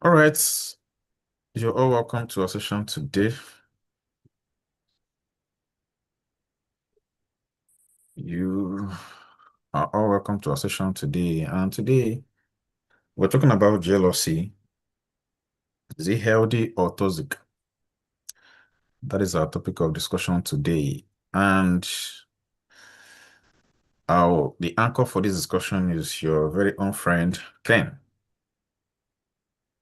All right, you're all welcome to our session today. You are all welcome to our session today. And today we're talking about jealousy. Is it healthy or toxic? That is our topic of discussion today. And the anchor for this discussion is your very own friend, Ken.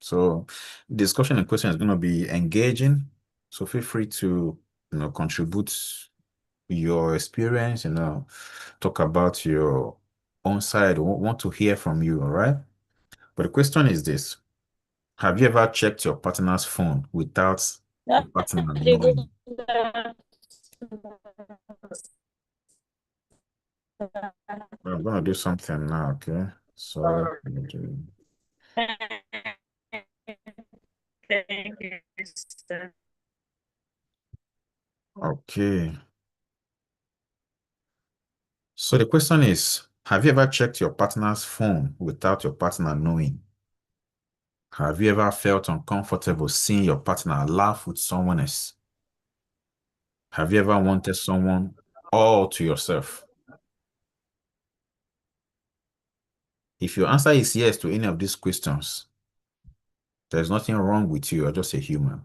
So the discussion in question is going to be engaging. So feel free to, contribute your experience, talk about your own side. We want to hear from you, all right? But the question is this: have you ever checked your partner's phone without your partner knowing? I'm gonna do something now, okay? Sorry. Okay. So the question is, have you ever checked your partner's phone without your partner knowing? Have you ever felt uncomfortable seeing your partner laugh with someone else? Have you ever wanted someone all to yourself? If your answer is yes to any of these questions, there's nothing wrong with you. You're just a human.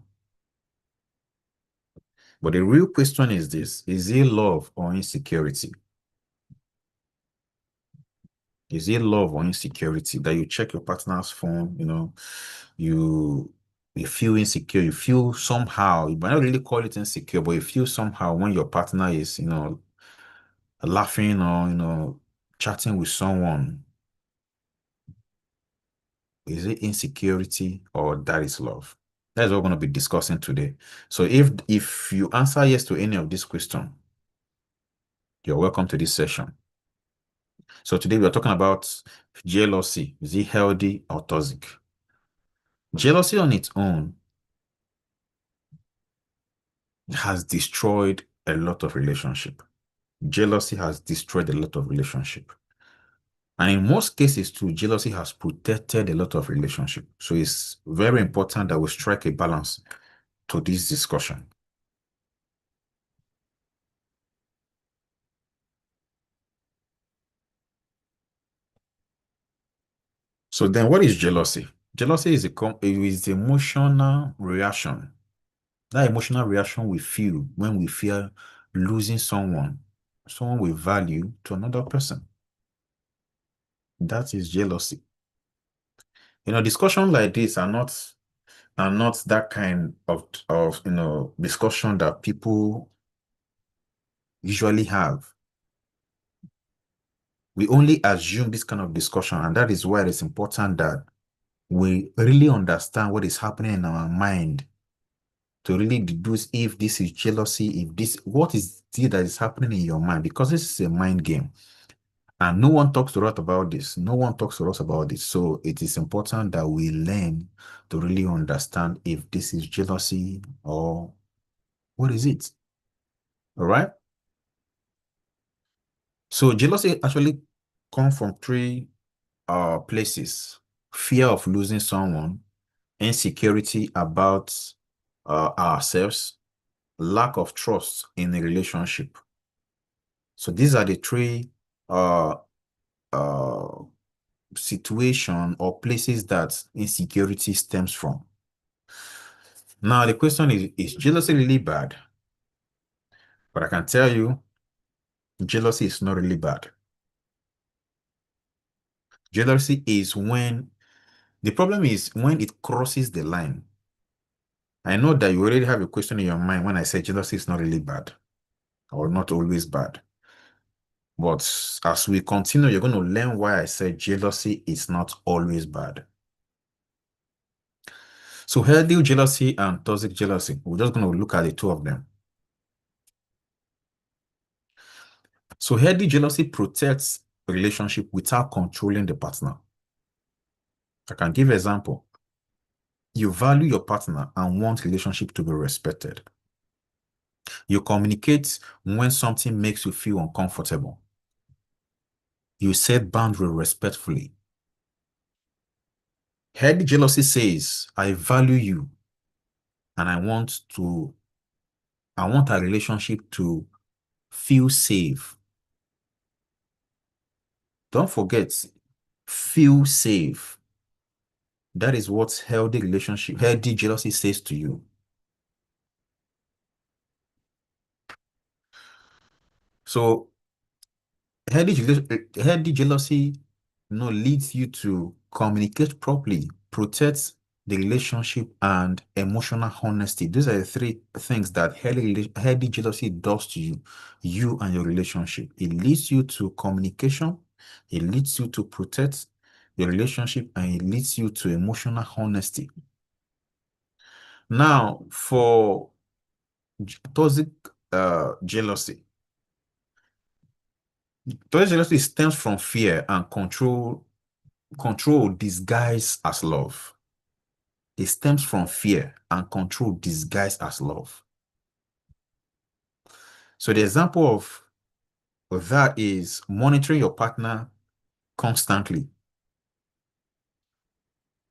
But the real question is this: is it love or insecurity? Is it love or insecurity that you check your partner's phone, you you feel insecure, you feel somehow, you might not really call it insecure, but you feel somehow when your partner is, laughing or, chatting with someone. Is it insecurity or that is love? That's what we're going to be discussing today. So if you answer yes to any of these questions, you're welcome to this session. So today we're talking about jealousy. Is it healthy or toxic? Jealousy on its own has destroyed a lot of relationship. Jealousy has destroyed a lot of relationship. And in most cases too, jealousy has protected a lot of relationship. So it's very important that we strike a balance to this discussion. So then what is jealousy? Jealousy is is emotional reaction. That emotional reaction we feel when we fear losing someone we value to another person. That is jealousy. Discussion like this are not that kind of discussion that people usually have. We only assume this kind of discussion, and that is why it's important that we really understand what is happening in our mind to really deduce if this is jealousy, what is it that is happening in your mind, because this is a mind game. And no one talks to us about this. No one talks to us about this. So it is important that we learn to really understand if this is jealousy or what is it. All right. So jealousy actually comes from three places: fear of losing someone, insecurity about ourselves, lack of trust in a relationship. So these are the three uh, uh, situation or places that insecurity stems from. Now, the question is jealousy really bad? But I can tell you, jealousy is not really bad. Jealousy is the problem is when it crosses the line. I know that you already have a question in your mind when I say jealousy is not really bad or not always bad. But as we continue, you're going to learn why I said jealousy is not always bad. So healthy jealousy and toxic jealousy, we're just going to look at the two of them. So healthy jealousy protects a relationship without controlling the partner. I can give an example. You value your partner and want relationship to be respected. You communicate when something makes you feel uncomfortable. You set boundary respectfully. Healthy jealousy says, I value you and I want our relationship to feel safe. Don't forget, feel safe. That is what healthy jealousy says to you. So healthy jealousy, leads you to communicate properly, protect the relationship, and emotional honesty. Those are the three things that healthy jealousy does to you and your relationship. It leads you to communication, it leads you to protect your relationship, and it leads you to emotional honesty. Now, for toxic jealousy, toxic jealousy stems from fear and control disguised as love. It stems from fear and control disguised as love. So the example of that is monitoring your partner constantly,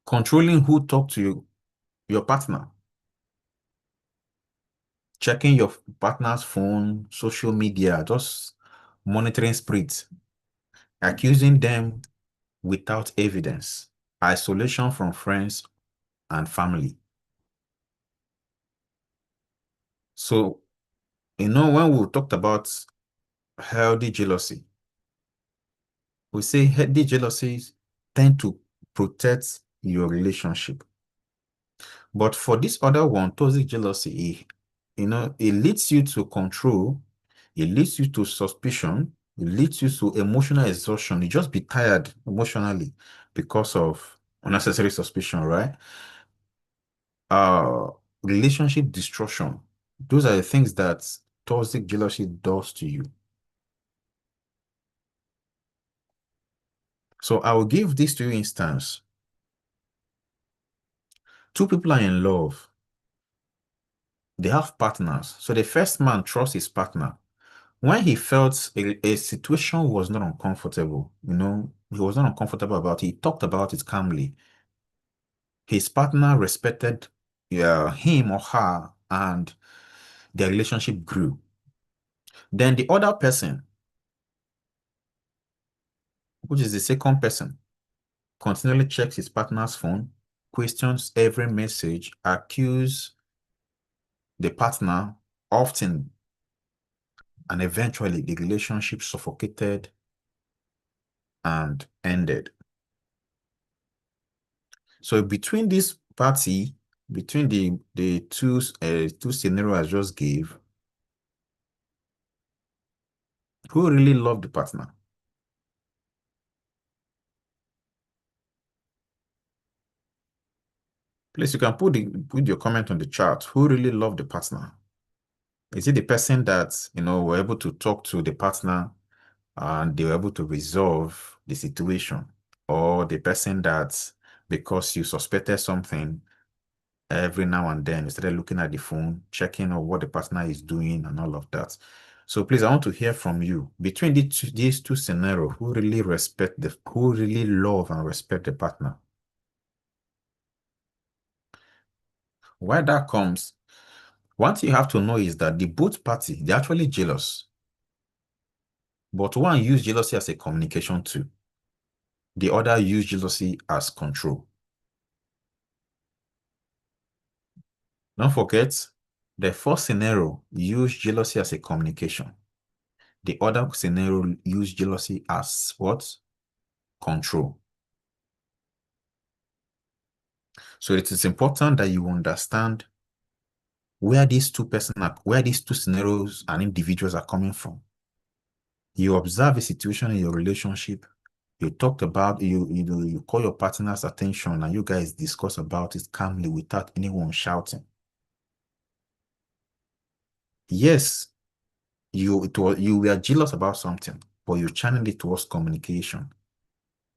controlling who talk to your partner, checking your partner's phone, social media, just monitoring spirits, accusing them without evidence, isolation from friends and family. So, when we talked about healthy jealousy, we say healthy jealousies tend to protect your relationship. But for this other one, toxic jealousy, it leads you to control, it leads you to suspicion, it leads you to emotional exhaustion. You just be tired emotionally because of unnecessary suspicion, right? Uh, Relationship destruction. Those are the things that toxic jealousy does to you. So I will give this to you instance. Two people are in love. They have partners. So the first man trusts his partner. When he felt a situation was not uncomfortable, he was not uncomfortable about it, he talked about it calmly. His partner respected him or her, and their relationship grew. Then the other person, which is the second person, continually checks his partner's phone, questions every message, accuse the partner often, and eventually the relationship suffocated and ended. So between this party, between the two scenarios I just gave, who really loved the partner? Please, you can put your comment on the chat. Who really loved the partner? Is it the person that were able to talk to the partner and they were able to resolve the situation, or the person that because you suspected something, every now and then you started looking at the phone, checking on what the partner is doing and all of that? So please, I want to hear from you. Between these two scenarios, who really love and respect the partner? Why that comes, one thing you have to know is that the both party, they're actually jealous. But one use jealousy as a communication tool. The other use jealousy as control. Don't forget, the first scenario use jealousy as a communication. The other scenario use jealousy as what? Control. So it is important that you understand where these two scenarios and individuals are coming from. You observe a situation in your relationship, you talked about, you call your partner's attention and you guys discuss about it calmly without anyone shouting. Yes, you were jealous about something, but you channeled it towards communication.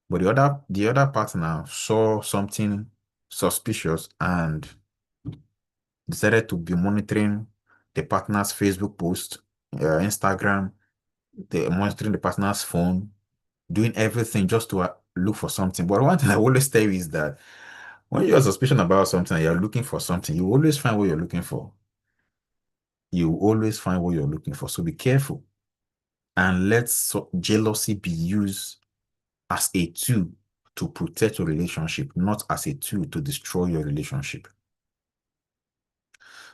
But the other partner saw something suspicious and decided to be monitoring the partner's Facebook post, Instagram, monitoring the partner's phone, doing everything just to look for something. But one thing I always tell you is that When you have suspicion about something, you're looking for something, you always find what you're looking for. You always find what you're looking for. So be careful. And let jealousy be used as a tool to protect your relationship, not as a tool to destroy your relationship.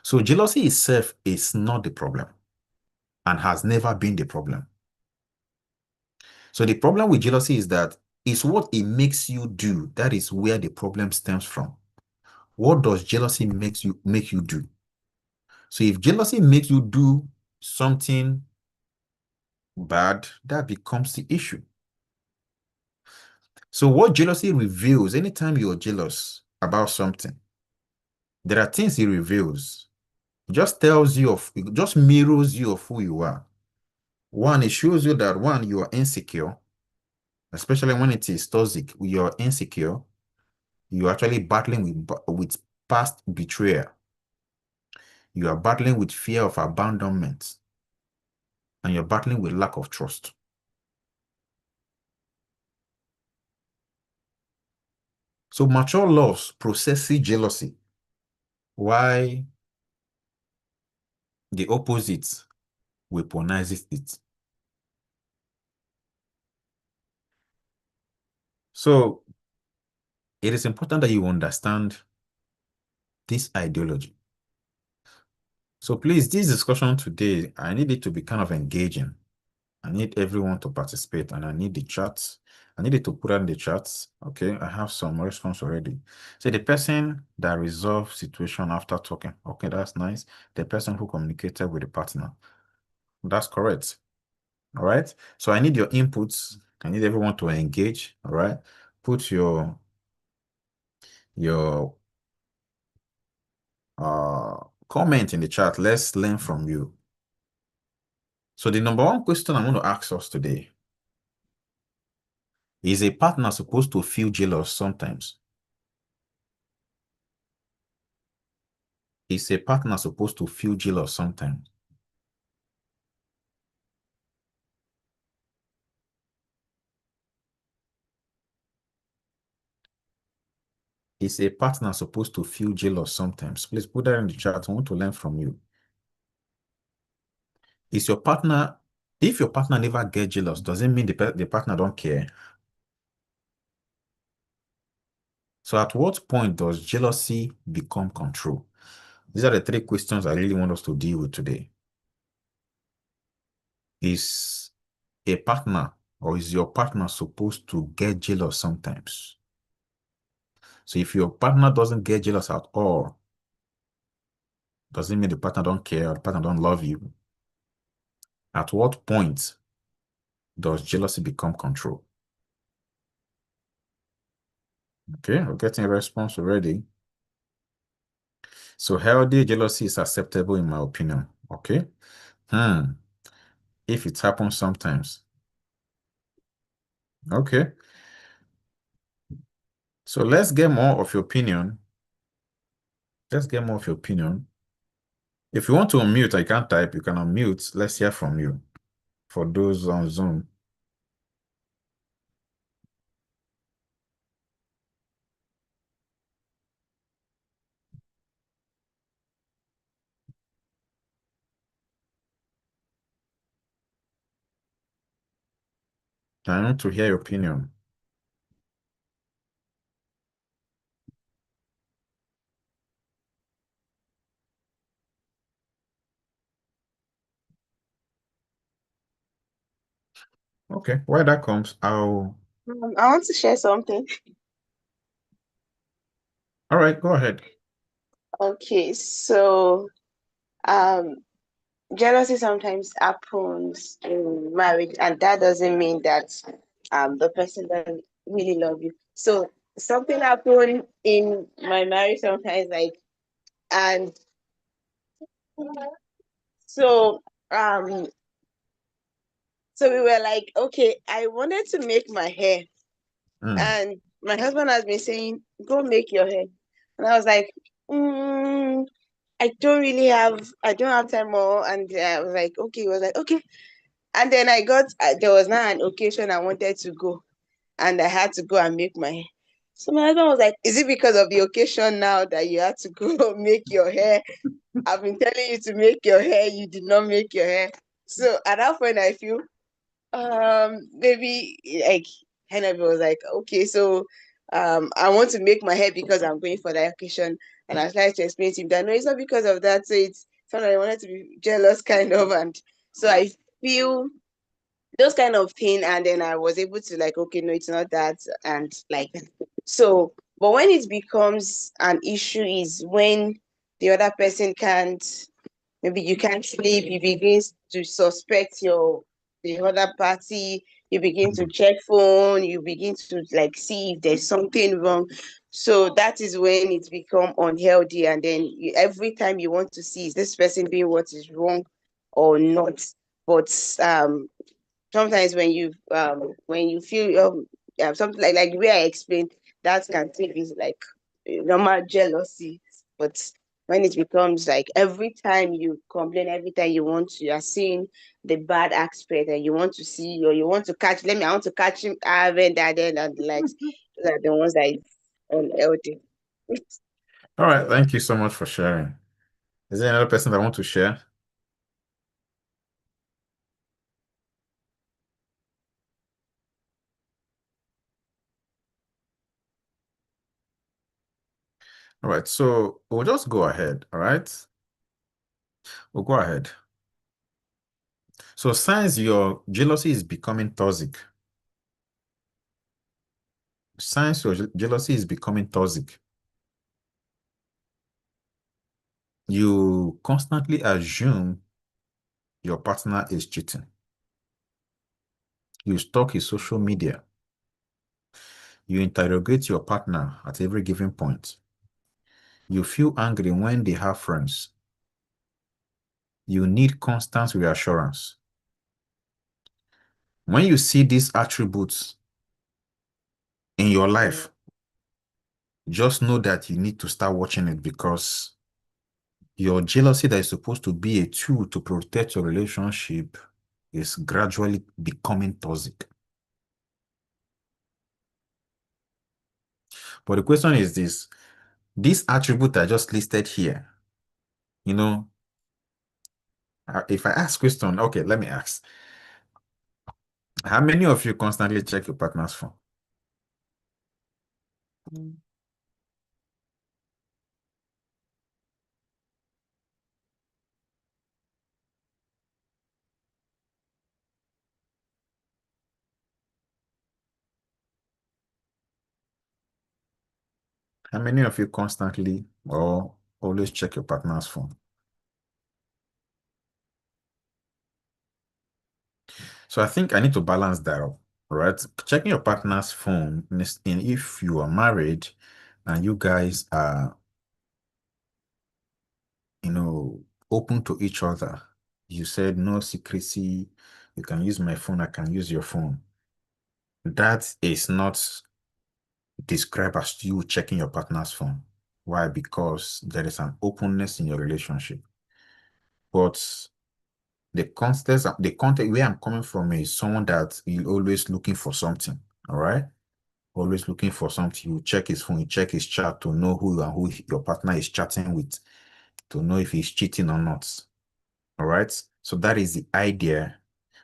So jealousy itself is not the problem and has never been the problem. So the problem with jealousy is that it's what it makes you do. That is where the problem stems from. What does jealousy make you do? So if jealousy makes you do something bad, that becomes the issue. So what jealousy reveals, anytime you're jealous about something, there are things it reveals. It just tells you it just mirrors you of who you are. One, it shows you that one, you are insecure, especially when it is toxic, you're insecure. You're actually battling with past betrayal. You are battling with fear of abandonment, and you're battling with lack of trust. So mature love processes jealousy, while the opposite weaponizes it. So it is important that you understand this ideology. So please, this discussion today, I need it to be kind of engaging. I need everyone to participate, and I need the chats. I need it to put on the chats. Okay, I have some response already. So the person that resolved situation after talking. Okay, that's nice. The person who communicated with the partner. That's correct. All right. So I need your inputs. I need everyone to engage. All right. Put your comment in the chat. Let's learn from you. So the number one question I'm going to ask us today: is a partner supposed to feel jealous sometimes? Is a partner supposed to feel jealous sometimes? Is a partner supposed to feel jealous sometimes? Please put that in the chat. I want to learn from you. Is your partner, if your partner never gets jealous, does it mean the partner don't care? So at what point does jealousy become control? These are the three questions I really want us to deal with today. Is a partner or is your partner supposed to get jealous sometimes? So if your partner doesn't get jealous at all, does it mean the partner don't care or the partner don't love you? At what point does jealousy become control? Okay, we're getting a response already. So healthy jealousy is acceptable in my opinion. Okay. If it happens sometimes. Okay. So let's get more of your opinion. Let's get more of your opinion. If you want to unmute, I can't type, you can unmute. Let's hear from you. For those on Zoom. I want to hear your opinion. Okay, while that comes, I want to share something. All right, go ahead. Okay, so um, jealousy sometimes happens in marriage, and that doesn't mean that the person doesn't really love you. So something happened in my marriage sometimes, like, and so um, so we were like, okay, I wanted to make my hair, and my husband has been saying, go make your hair, and I was like, I don't have time more. And I was like, okay, he was like, okay. And then there was now an occasion I wanted to go, and I had to go and make my hair. So my husband was like, "Is it because of the occasion now that you had to go make your hair? I've been telling you to make your hair, you did not make your hair." So at that point, I feel maybe like Hennepin was like, "Okay, so I want to make my hair because I'm going for the occasion." And I tried to explain to him that no, it's not because of that. So it's something I wanted to be jealous kind of. And so I feel those kind of thing. And then I was able to like, okay, no, it's not that. And like, so, but when it becomes an issue is when the other person can't, maybe you can't sleep, you begin to suspect the other party, you begin to check phone, you begin to like see if there's something wrong. So that is when it's become unhealthy. And then every time you want to see, is this person doing what is wrong or not? But sometimes when you feel something like the way I explained, that can take is like normal jealousy. But when it becomes like every time you complain, every time you are seeing the bad aspect and you want to see or you want to catch, I want to catch him having that then and the likes. Those are the ones that is unhealthy. All right, thank you so much for sharing. Is there another person that want to share? All right, so we'll just go ahead, all right? We'll go ahead. So signs your jealousy is becoming toxic. Signs your jealousy is becoming toxic. You constantly assume your partner is cheating. You stalk his social media. You interrogate your partner at every given point. You feel angry when they have friends. You need constant reassurance. When you see these attributes in your life, just know that you need to start watching it because your jealousy that is supposed to be a tool to protect your relationship is gradually becoming toxic. But the question is this attribute I just listed here, you know, if I ask question, okay, let me ask. How many of you constantly check your partner's phone? How many of you constantly or always check your partner's phone? So I think I need to balance that up, right? Checking your partner's phone, in if you are married and you guys are, open to each other. You said no secrecy. You can use my phone, I can use your phone. That is not described as you checking your partner's phone. Why? Because there is an openness in your relationship. But the context where I'm coming from is someone that is always looking for something. All right. Always looking for something. You check his phone, you check his chat to know who your partner is chatting with, to know if he's cheating or not. All right. So that is the idea.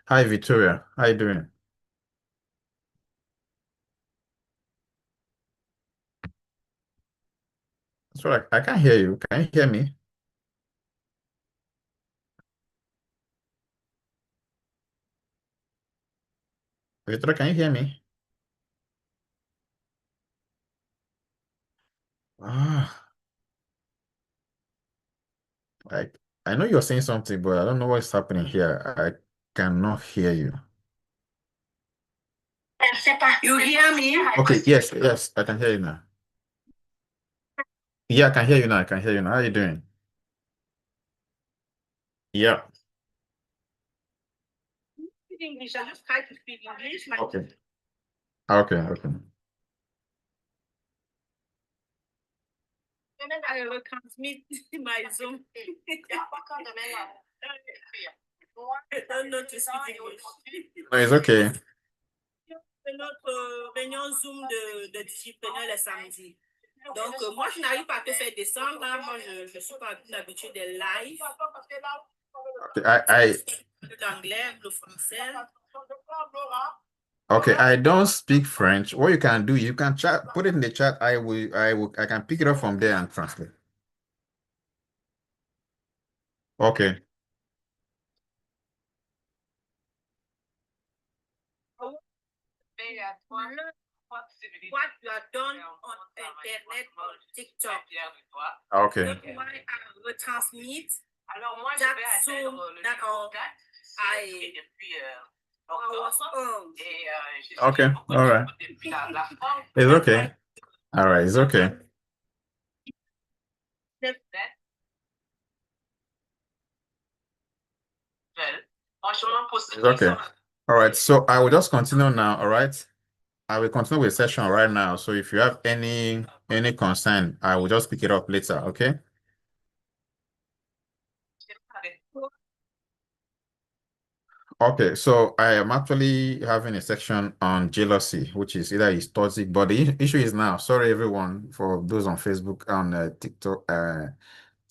Hi, Victoria. How you doing? So I can't hear you. Can you hear me? Victoria, can you hear me? Ah, I I know you're saying something, but I don't know what's happening here. I cannot hear you. You hear me? Okay, yes, yes, I can hear you now. Yeah, I can hear you now. I can hear you now. How are you doing? Yeah. English. I just try to speak English. Okay. Okay, okay. I will transmit my Zoom. I don't know to speak English. No, it's okay. notre réunion Zoom de digipreneur les samedis. Donc, moi, je n'arrive pas à te faire descendre. Hein. Moi, je suis pas habituée des lives. Okay, I L'anglais, le français. okay, I don't speak French. What you can do, you can chat, put it in the chat. I can pick it up from there and translate. Okay. What you have done on Internet, on TikTok. Okay. Donc, moi, retransmit. Alors, moi, je vais atteindre le d'accord. Et depuis, Okay. All right. It's okay. All right. It's okay. It's okay. All right. So I will just continue now. All right. I will continue with session right now. So if you have any concern, I will just pick it up later. Okay. Okay, so I am actually having a section on jealousy, which is either is toxic, but the issue is now, sorry everyone, for those on Facebook, on TikTok,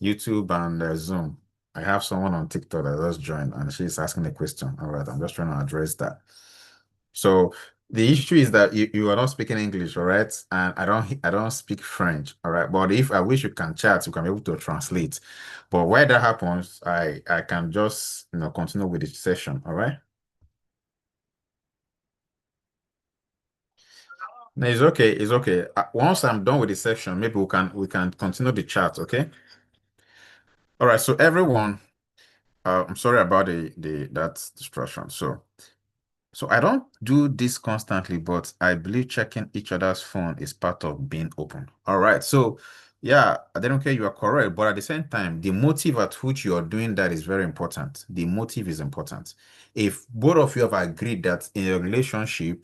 YouTube, and Zoom. I have someone on TikTok that just joined and she's asking a question. All right, I'm just trying to address that. So the issue is that you are not speaking English, all right? And I don't speak French, all right? But if I wish you can chat, you can be able to translate. But where that happens, I can just continue with the session, all right? No, it's okay. It's okay. Once I'm done with the section, maybe we can continue the chat, okay? All right. So everyone, I'm sorry about that distraction. So I don't do this constantly, but I believe checking each other's phone is part of being open. All right. So yeah, I don't care, you are correct, but at the same time, the motive at which you are doing that is very important. The motive is important. If both of you have agreed that in a relationship,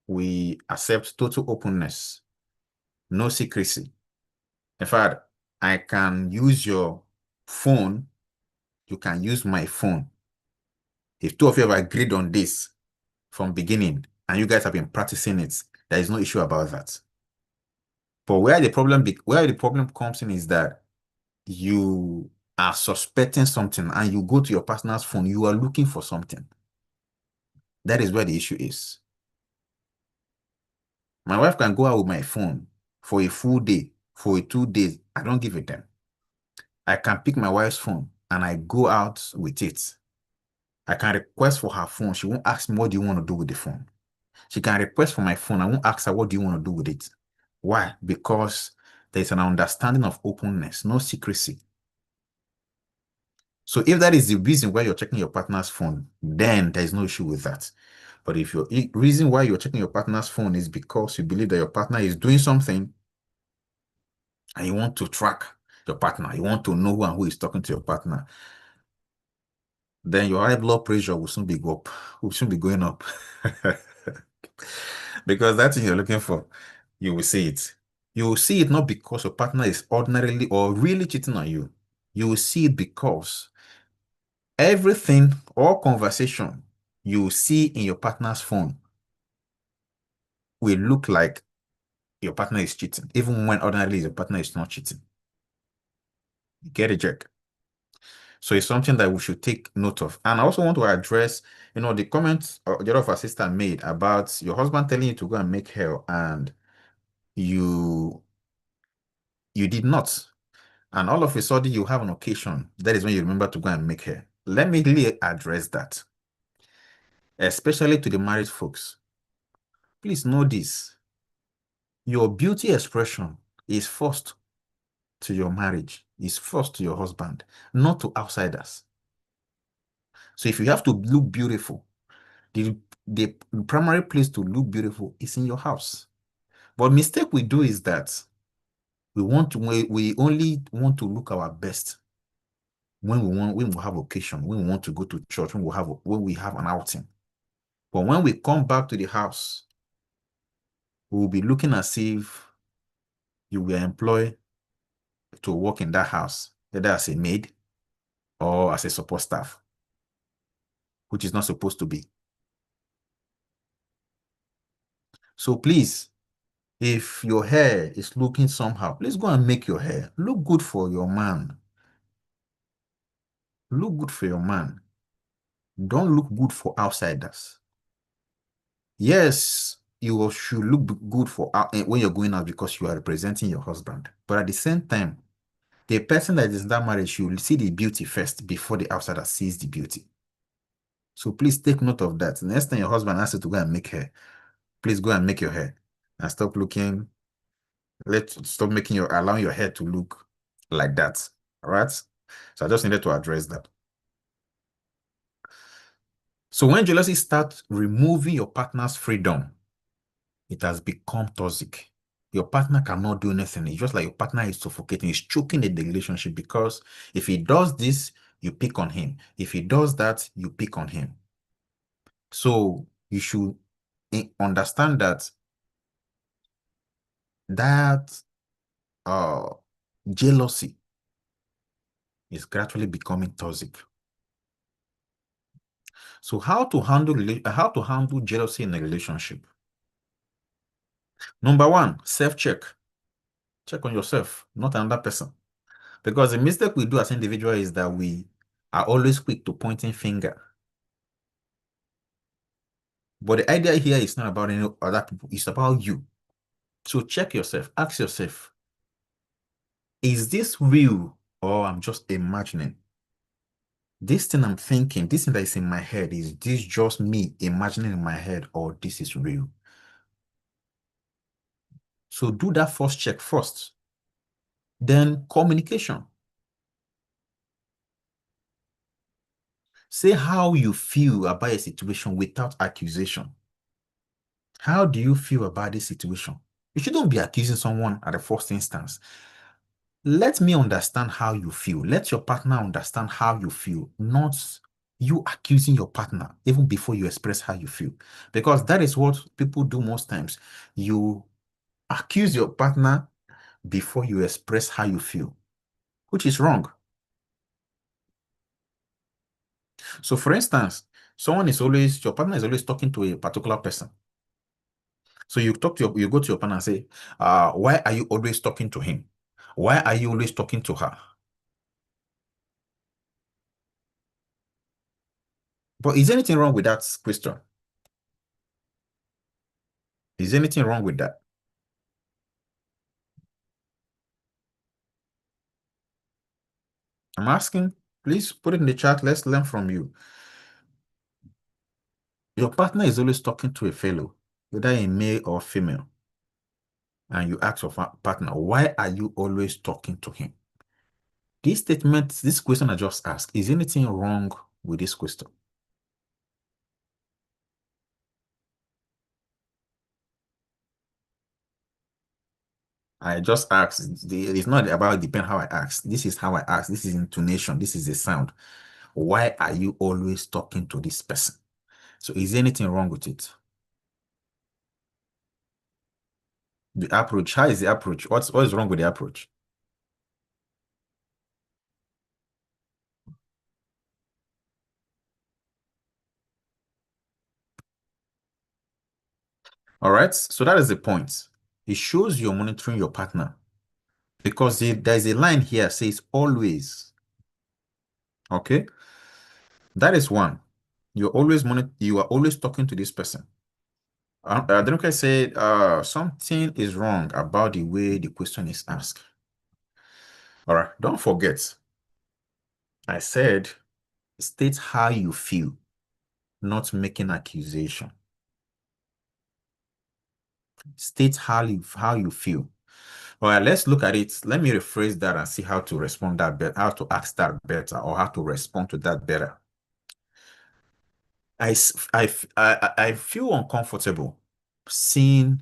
we accept total openness, no secrecy. In fact, I can use your phone, you can use my phone. If two of you have agreed on this from beginning and you guys have been practicing it, there is no issue about that. But where the problem comes in is that you are suspecting something and you go to your partner's phone, you are looking for something. That is where the issue is. My wife can go out with my phone for a full day, for 2 days. I don't give a damn. I can pick my wife's phone and I go out with it. I can request for her phone. She won't ask me, what do you want to do with the phone? She can request for my phone. I won't ask her, what do you want to do with it? Why? Because there's an understanding of openness, no secrecy. So if that is the reason why you're checking your partner's phone, then there's no issue with that. But if your reason why you're checking your partner's phone is because you believe that your partner is doing something and you want to track your partner, you want to know who and who is talking to your partner, then your high blood pressure will soon be going up. Because that's what you're looking for. You will see it. You will see it not because your partner is ordinarily or really cheating on you. You will see it because everything or conversation you see in your partner's phone will look like your partner is cheating, even when ordinarily your partner is not cheating. Get it, Jack? So it's something that we should take note of. And I also want to address, the comments the other of our sister made about your husband telling you to go and make hair and you did not. And all of a sudden you have an occasion. That is when you remember to go and make hair. Let me really address that, especially to the married folks. Please know this. Your beauty expression is first to your marriage, is first to your husband, not to outsiders. So if you have to look beautiful, the primary place to look beautiful is in your house. But mistake we do is that we only want to look our best when we have occasion, when we want to go to church, when we have an outing. But when we come back to the house, we will be looking as if you were employed to work in that house, either as a maid or as a support staff, which is not supposed to be. So please, if your hair is looking somehow, please go and make your hair look good for your man. Look good for your man. Don't look good for outsiders. Yes, you should look good for when you're going out because you are representing your husband. But at the same time, the person that is in that marriage should see the beauty first before the outsider sees the beauty. So please take note of that. Next time your husband asks you to go and make hair, please go and make your hair and stop looking. Stop allowing your hair to look like that. All right. So I just needed to address that. So when jealousy starts removing your partner's freedom, it has become toxic. Your partner cannot do anything. It's just like your partner is suffocating, is choking the relationship, because if he does this, you pick on him. If he does that, you pick on him. So you should understand that jealousy is gradually becoming toxic. So how to handle jealousy in a relationship? Number one, self-check. Check on yourself, not another person. Because the mistake we do as individuals is that we are always quick to pointing finger. But the idea here is not about any other people, it's about you. So check yourself, ask yourself, is this real or I'm just imagining? This thing I'm thinking, this thing that is in my head, is this just me imagining in my head or this is real? So do that first check first. Then communication. Say how you feel about a situation without accusation. How do you feel about this situation? You shouldn't be accusing someone at the first instance. Let me understand how you feel. Let your partner understand how you feel, not you accusing your partner even before you express how you feel. Because that is what people do most times. You accuse your partner before you express how you feel, which is wrong. So for instance, your partner is always talking to a particular person. So you go to your partner and say, why are you always talking to him? Why are you always talking to her? But is anything wrong with that question? Is anything wrong with that? I'm asking, please put it in the chat. Let's learn from you. Your partner is always talking to a fellow, whether a male or female, and you ask your partner, why are you always talking to him? This question I just asked, is anything wrong with this question? I just asked. It's not about depend how I ask. This is how I ask. This is intonation. This is the sound. Why are you always talking to this person? So is anything wrong with it? The approach, how is the approach? What is wrong with the approach? All right, so that is the point. It shows you're monitoring your partner, because there's a line here that says always. Okay, that is one. You are always talking to this person. Denuka said something is wrong about the way the question is asked. All right, don't forget, I said state how you feel, not making accusation. State how you feel. All right, let's look at it. Let me rephrase that and see how to respond that better, how to ask that better, or how to respond to that better. I feel uncomfortable seeing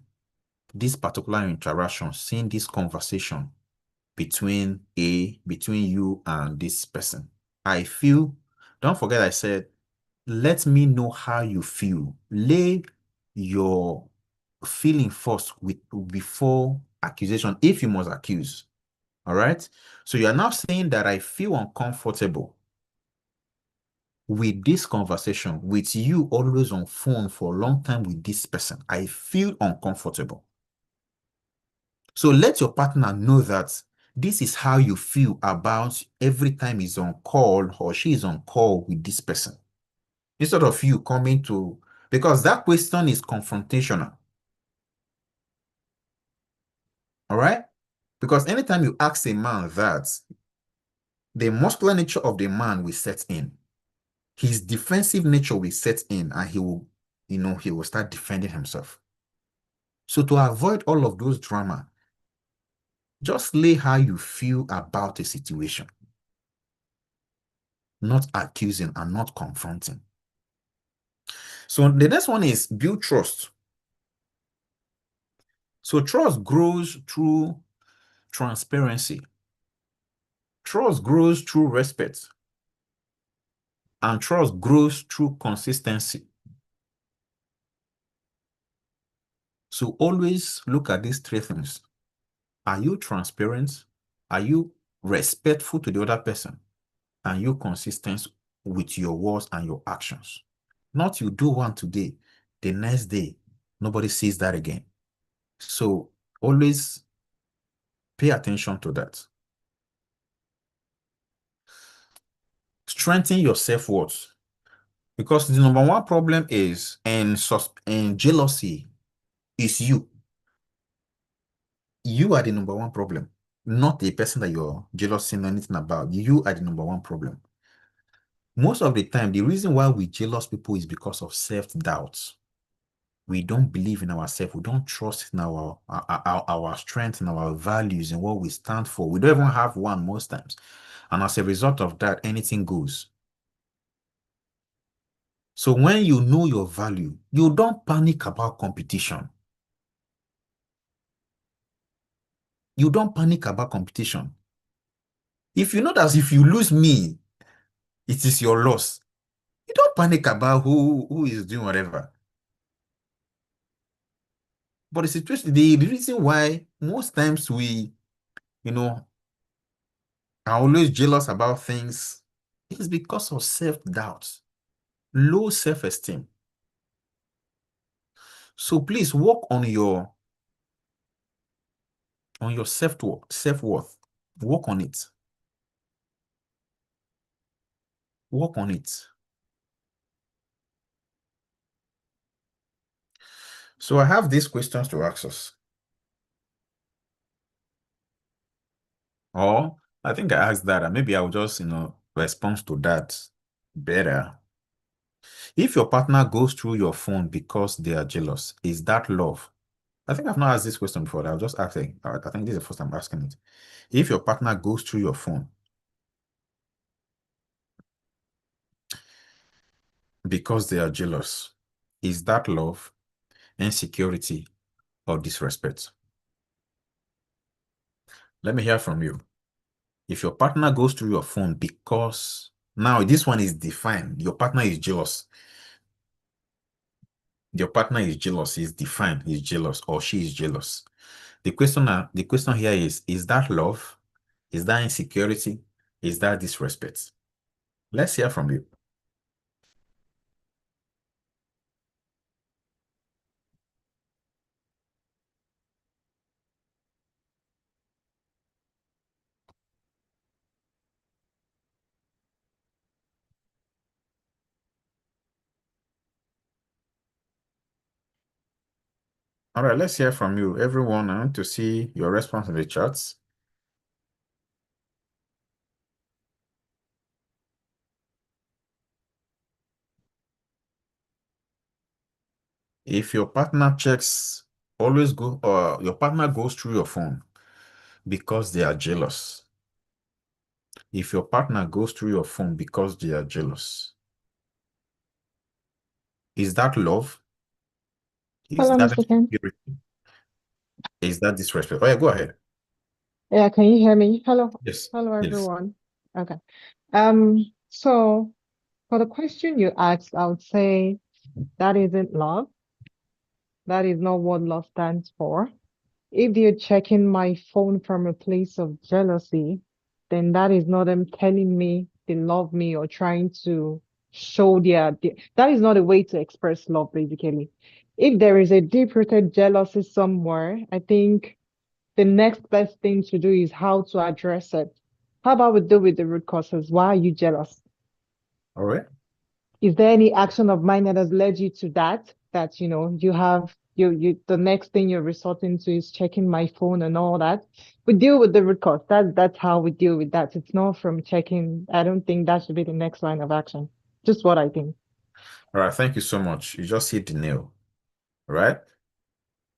this particular interaction, seeing this conversation between you and this person. Don't forget I said, let me know how you feel. Lay your feeling first before accusation, if you must accuse. All right. So you are now saying that I feel uncomfortable with this conversation, with you always on phone for a long time with this person, I feel uncomfortable. So let your partner know that this is how you feel about every time he's on call or she is on call with this person. Instead of you coming to, because that question is confrontational. All right? Because anytime you ask a man that, the muscular nature of the man will set in. His defensive nature will set in and he will, he will start defending himself. So to avoid all of those drama, just lay how you feel about a situation. Not accusing and not confronting. So the next one is build trust. So trust grows through transparency. Trust grows through respect. And trust grows through consistency. So always look at these three things. Are you transparent? Are you respectful to the other person? Are you consistent with your words and your actions? Not you do one today, the next day, nobody sees that again. So always pay attention to that. Strengthen your self-worth. Because the number one problem is, and jealousy is you. You are the number one problem, not the person that you're jealous or anything about. You are the number one problem. Most of the time, the reason why we jealous people is because of self-doubt. We don't believe in ourselves. We don't trust in our strength and our values and what we stand for. We don't even have one most times. And as a result of that, anything goes. So when you know your value, you don't panic about competition. You don't panic about competition. If you know that if you lose me, it is your loss. You don't panic about who is doing whatever. But the situation, the reason why most times we, are always jealous about things is because of self-doubt, low self-esteem. So please work on your self-worth. Work on it. Work on it. So I have these questions to ask us. Or I think I asked that, and maybe I'll just, respond to that better. If your partner goes through your phone because they are jealous, is that love? I think I've not asked this question before. I'll just ask it. I think this is the first time I'm asking it. If your partner goes through your phone because they are jealous, is that love, insecurity, or disrespect? Let me hear from you. If your partner goes through your phone because, now this one is defined, your partner is jealous. Your partner is jealous, is defined, is jealous, or she is jealous. The question here is that love? Is that insecurity? Is that disrespect? Let's hear from you. All right, let's hear from you. Everyone, I want to see your response in the chats. If your partner your partner goes through your phone because they are jealous. If your partner goes through your phone because they are jealous, is that love? Is Hello, that Mr. Ken. insecurity? Is that disrespect? Oh yeah, go ahead. Yeah, can you hear me? Hello, Yes. hello Yes. everyone. Okay. So for the question you asked, I would say that isn't love. That is not what love stands for. If they're checking my phone from a place of jealousy, then that is not them telling me they love me or trying to show that is not a way to express love, basically. If there is a deep-rooted jealousy somewhere, I think the next best thing to do is how to address it. How about we deal with the root causes? Why are you jealous? All right. Is there any action of mine that has led you to that? That you have the next thing you're resorting to is checking my phone and all that. We deal with the root cause. That's how we deal with that. It's not from checking. I don't think that should be the next line of action. Just what I think. All right. Thank you so much. You just hit the nail. All right.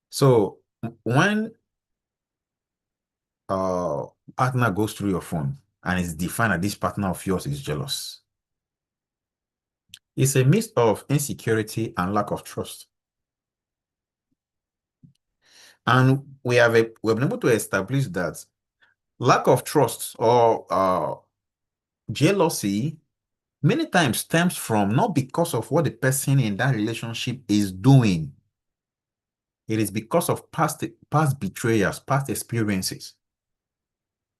So when partner goes through your phone and it's defined that this partner of yours is jealous, it's a mix of insecurity and lack of trust. And we've been able to establish that lack of trust or jealousy many times stems from not because of what the person in that relationship is doing. It is because of past betrayals, past experiences.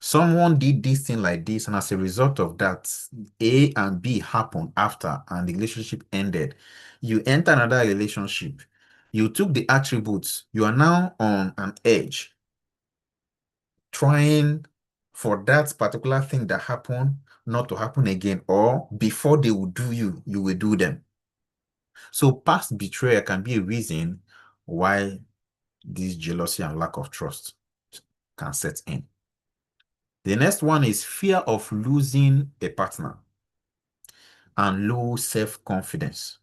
Someone did this thing like this, and as a result of that, A and B happened after, and the relationship ended. You enter another relationship. You took the attributes. You are now on an edge, trying for that particular thing that happened not to happen again, or before they will do you, you will do them. So past betrayal can be a reason why this jealousy and lack of trust can set in. The next one is fear of losing a partner and low self-confidence.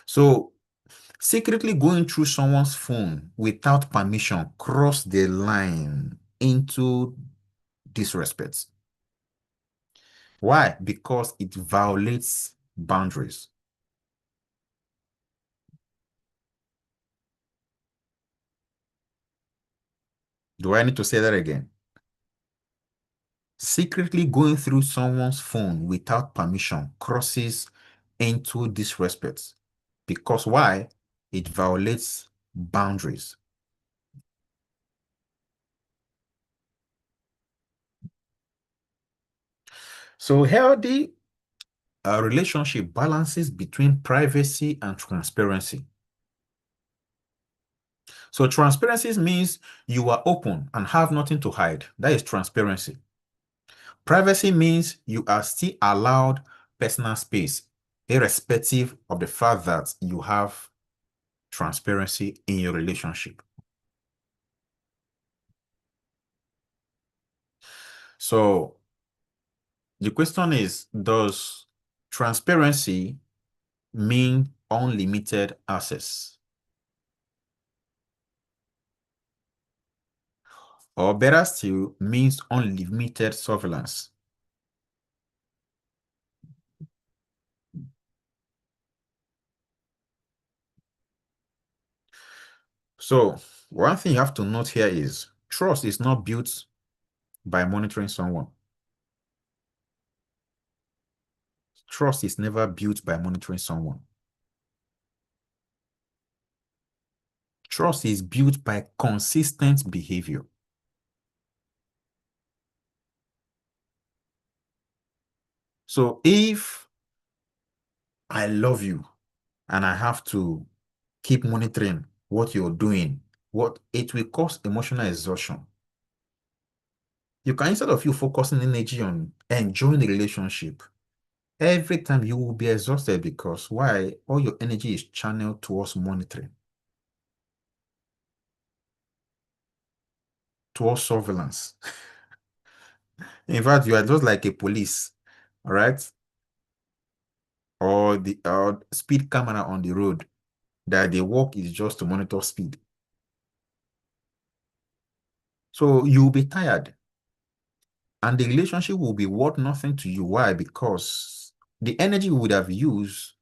So secretly going through someone's phone without permission cross the line into disrespect. Why? Because it violates boundaries. Do I need to say that again? Secretly going through someone's phone without permission crosses into disrespect. Because why? It violates boundaries. So healthy relationship balances between privacy and transparency. So transparency means you are open and have nothing to hide. That is transparency. Privacy means you are still allowed personal space, irrespective of the fact that you have transparency in your relationship. So the question is, does transparency mean unlimited access? Or better still, means unlimited surveillance? So one thing you have to note here is trust is not built by monitoring someone. Trust is never built by monitoring someone. Trust is built by consistent behavior. So if I love you and I have to keep monitoring what you're doing, what it will cause emotional exhaustion. You can, instead of you focusing energy on enjoying the relationship, every time you will be exhausted because why? All your energy is channeled towards monitoring, towards surveillance. In fact, you are just like a police, all right? Or the speed camera on the road, that the work is just to monitor speed. So you'll be tired. And the relationship will be worth nothing to you. Why? Because the energy you would have used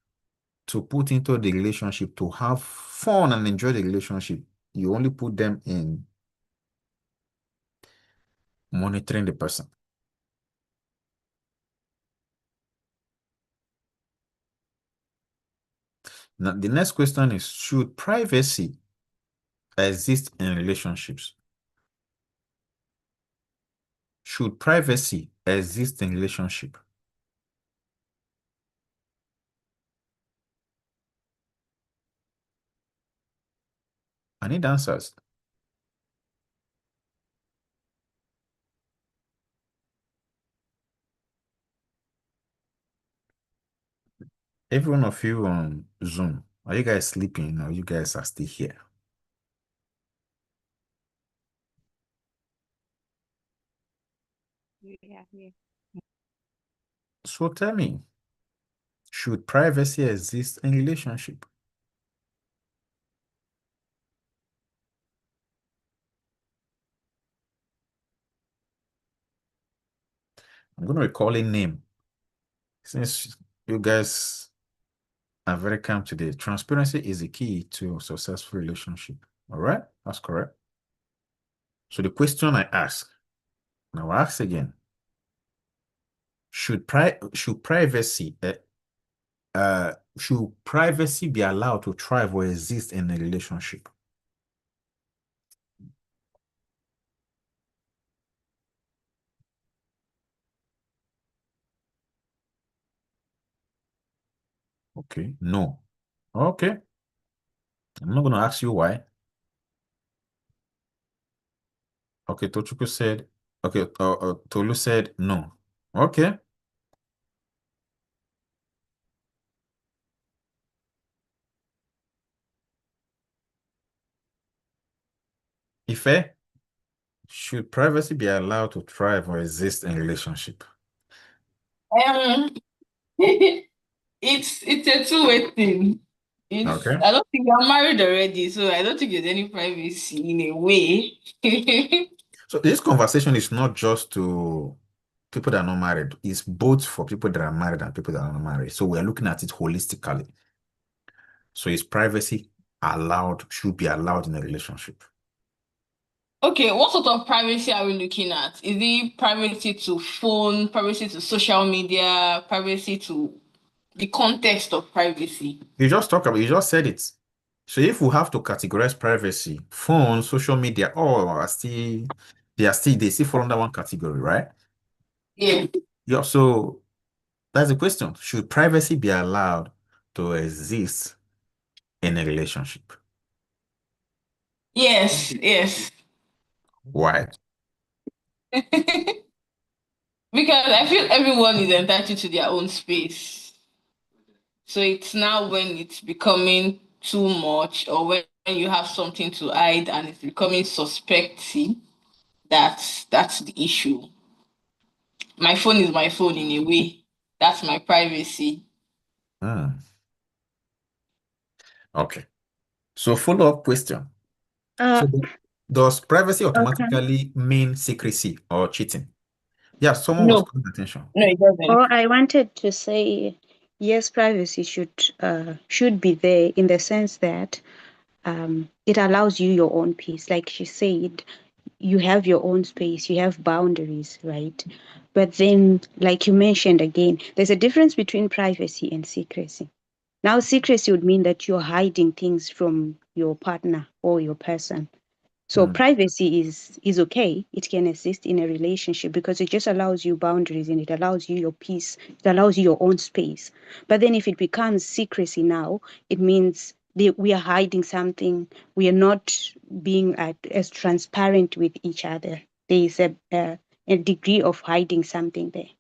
to put into the relationship to have fun and enjoy the relationship, you only put them in monitoring the person. Now, the next question is, should privacy exist in relationships? Should privacy exist in relationship? I need answers. Every one of you on Zoom, are you guys sleeping or you guys are still here? Yeah. So tell me, should privacy exist in relationship? I'm going to be calling name. Since you guys are very calm today, transparency is the key to a successful relationship. All right? That's correct. So the question I ask, now I ask again, should privacy be allowed to thrive or exist in a relationship? Okay, no. Okay. I'm not going to ask you why. Okay, Tochukwu said, okay, Tolu said no. Okay. Ife, should privacy be allowed to thrive or exist in relationship? It's a two-way thing. Okay. I don't think you're married already, so I don't think there's any privacy in a way. So this conversation is not just to people that are not married. It's both for people that are married and people that are not married. So we're looking at it holistically. So is privacy should be allowed in a relationship? Okay, what sort of privacy are we looking at? Is it privacy to phone, privacy to social media, privacy to the context of privacy? You just said it. So if we have to categorize privacy, phone, social media, they still fall under one category, right? Yeah. Yeah, so that's the question. Should privacy be allowed to exist in a relationship? Yes. Why? Because I feel everyone is entitled to their own space. So it's now when it's becoming too much or when you have something to hide and it's becoming suspecty, that's the issue. My phone is my phone in a way. That's my privacy. Hmm. Okay. So follow-up question. Uh, So does privacy okay. automatically mean secrecy or cheating? Yeah, someone was No, calling attention. no, it doesn't. Or I wanted to say, yes, privacy should be there in the sense that it allows you your own peace. Like she said, you have your own space, you have boundaries, right? But then, like you mentioned again, there's a difference between privacy and secrecy. Now, secrecy would mean that you're hiding things from your partner or your person. So Hmm. privacy is okay. It can exist in a relationship because it just allows you boundaries and it allows you your peace. It allows you your own space. But then if it becomes secrecy now, it means we are hiding something. We are not being as transparent with each other. There is a degree of hiding something there.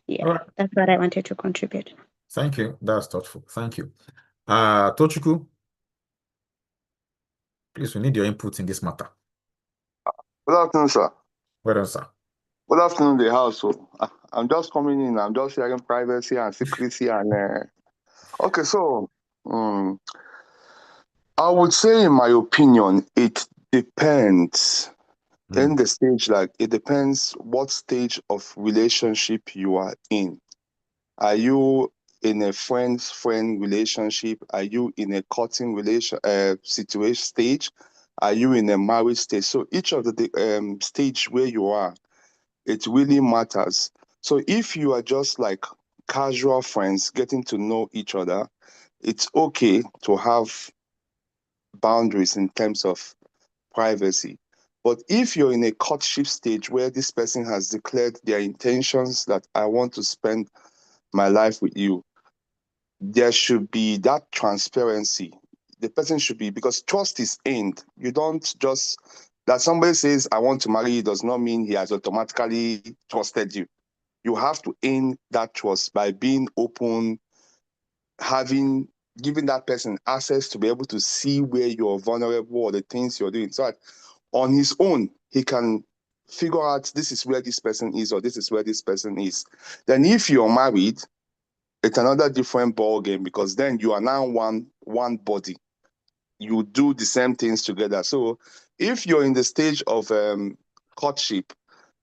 Yeah, All right. that's what I wanted to contribute. Thank you. That's thoughtful. Thank you. Tochukwu, please, we need your input in this matter. Good afternoon, sir. Well done, sir. Good afternoon, the house. So I'm just coming in. I'm just hearing privacy and secrecy and okay. So I would say, in my opinion, it depends in the stage. Like it depends what stage of relationship you are in. Are you in a friend relationship? Are you in a courting situation stage? Are you in a marriage stage? So each of the stage where you are, it really matters. So if you are just like casual friends getting to know each other, it's okay to have boundaries in terms of privacy. But if you're in a courtship stage where this person has declared their intentions that I want to spend my life with you, there should be that transparency. The person should be, because trust is earned. You don't just, that somebody says, I want to marry you, does not mean he has automatically trusted you. You have to earn that trust by being open, giving that person access to be able to see where you're vulnerable or the things you're doing. So that on his own, he can figure out this is where this person is or this is where this person is. Then if you're married, it's another different ball game, because then you are now one body. You do the same things together. So if you're in the stage of courtship,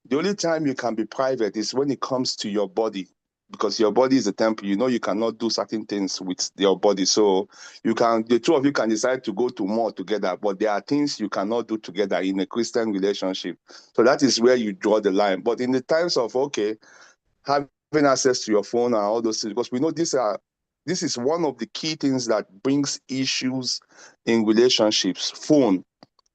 the only time you can be private is when it comes to your body, because your body is a temple. You know you cannot do certain things with your body. So the two of you can decide to go to more together, but there are things you cannot do together in a Christian relationship. So that is where you draw the line. But in the times of, okay, having access to your phone and all those things, because we know this is one of the key things that brings issues in relationships. Phone,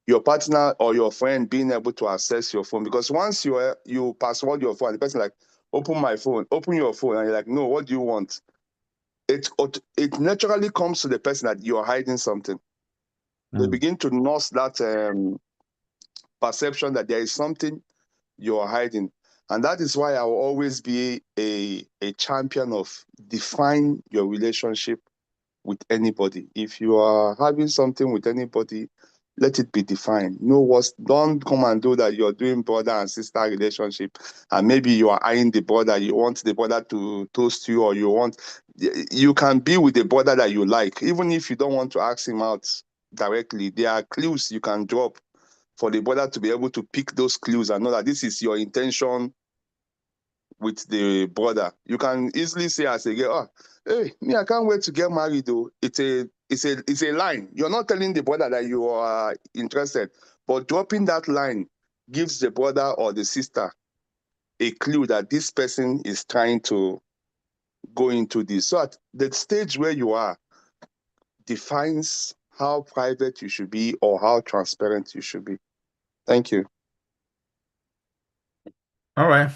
your partner or your friend being able to access your phone, because once you password your phone, the person like, open my phone, open your phone, and you're like, no, what do you want? It naturally comes to the person that you're hiding something. They begin to nurse that perception that there is something you're hiding. And that is why I will always be a champion of define your relationship with anybody. If you are having something with anybody, let it be defined. Don't come and do that. You're doing brother and sister relationship, and maybe you are eyeing the brother. You want the brother to toast you, or you can be with the brother that you like, even if you don't want to ask him out directly. There are clues you can drop for the brother to be able to pick those clues and know that this is your intention with the brother. You can easily say as a girl, hey, me, I can't wait to get married though. It's a line. You're not telling the brother that you are interested, but dropping that line gives the brother or the sister a clue that this person is trying to go into this. So at the stage where you are defines how private you should be or how transparent you should be. Thank you. All right.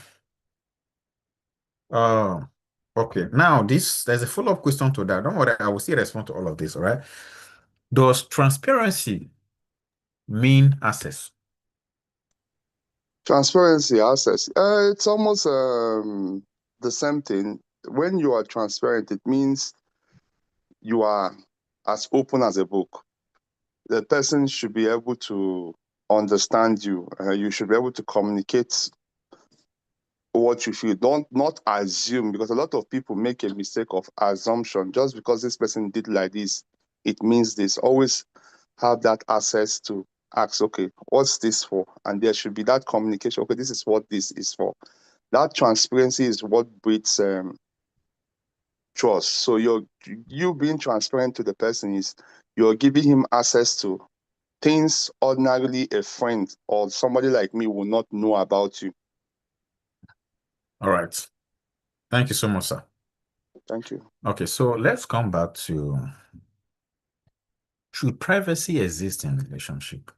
Okay. Now there's a follow-up question to that. Don't worry, I will still respond to all of this. All right. Does transparency mean access? Transparency, access. It's almost the same thing. When you are transparent, it means you are as open as a book. The person should be able to understand you. You should be able to communicate what you feel. Don't not assume, because a lot of people make a mistake of assumption. Just because this person did like this, it means this. Always have that access to ask, okay, what's this for? And there should be that communication. Okay, this is what this is for. That transparency is what breeds trust. So you being transparent to the person is you're giving him access to things ordinarily a friend or somebody like me will not know about you. All right. Thank you so much, sir. Thank you. Okay, so let's come back to, should privacy exist in a relationship?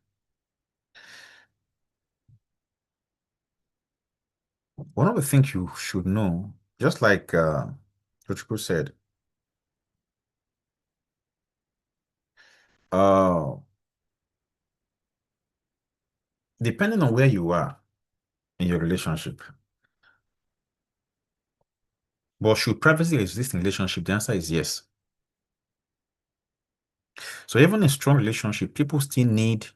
One of the things you should know, just like Tochukwu said, depending on where you are in your relationship, but should privacy exist in a relationship? The answer is yes. So even in a strong relationship, people still need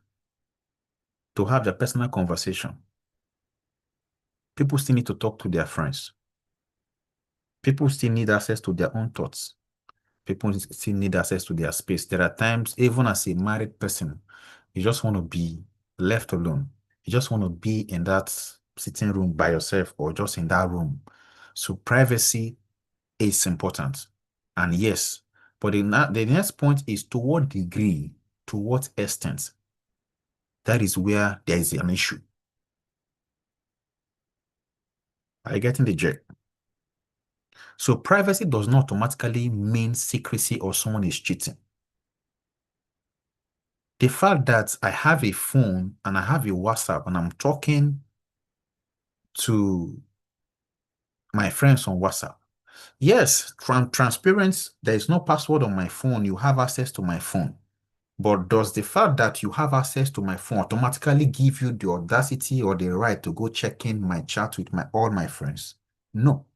to have their personal conversation. People still need to talk to their friends. People still need access to their own thoughts. People still need access to their space. There are times, even as a married person, you just want to be left alone. You just want to be in that sitting room by yourself or just in that room. So privacy is important. And yes, but the next point is to what degree, to what extent. That is where there is an issue. Are you getting the jerk? So privacy does not automatically mean secrecy or someone is cheating. The fact that I have a phone and I have a WhatsApp and I'm talking to my friends on WhatsApp. Yes, transparent, there is no password on my phone. You have access to my phone. But does the fact that you have access to my phone automatically give you the audacity or the right to go check in my chat with all my friends? No.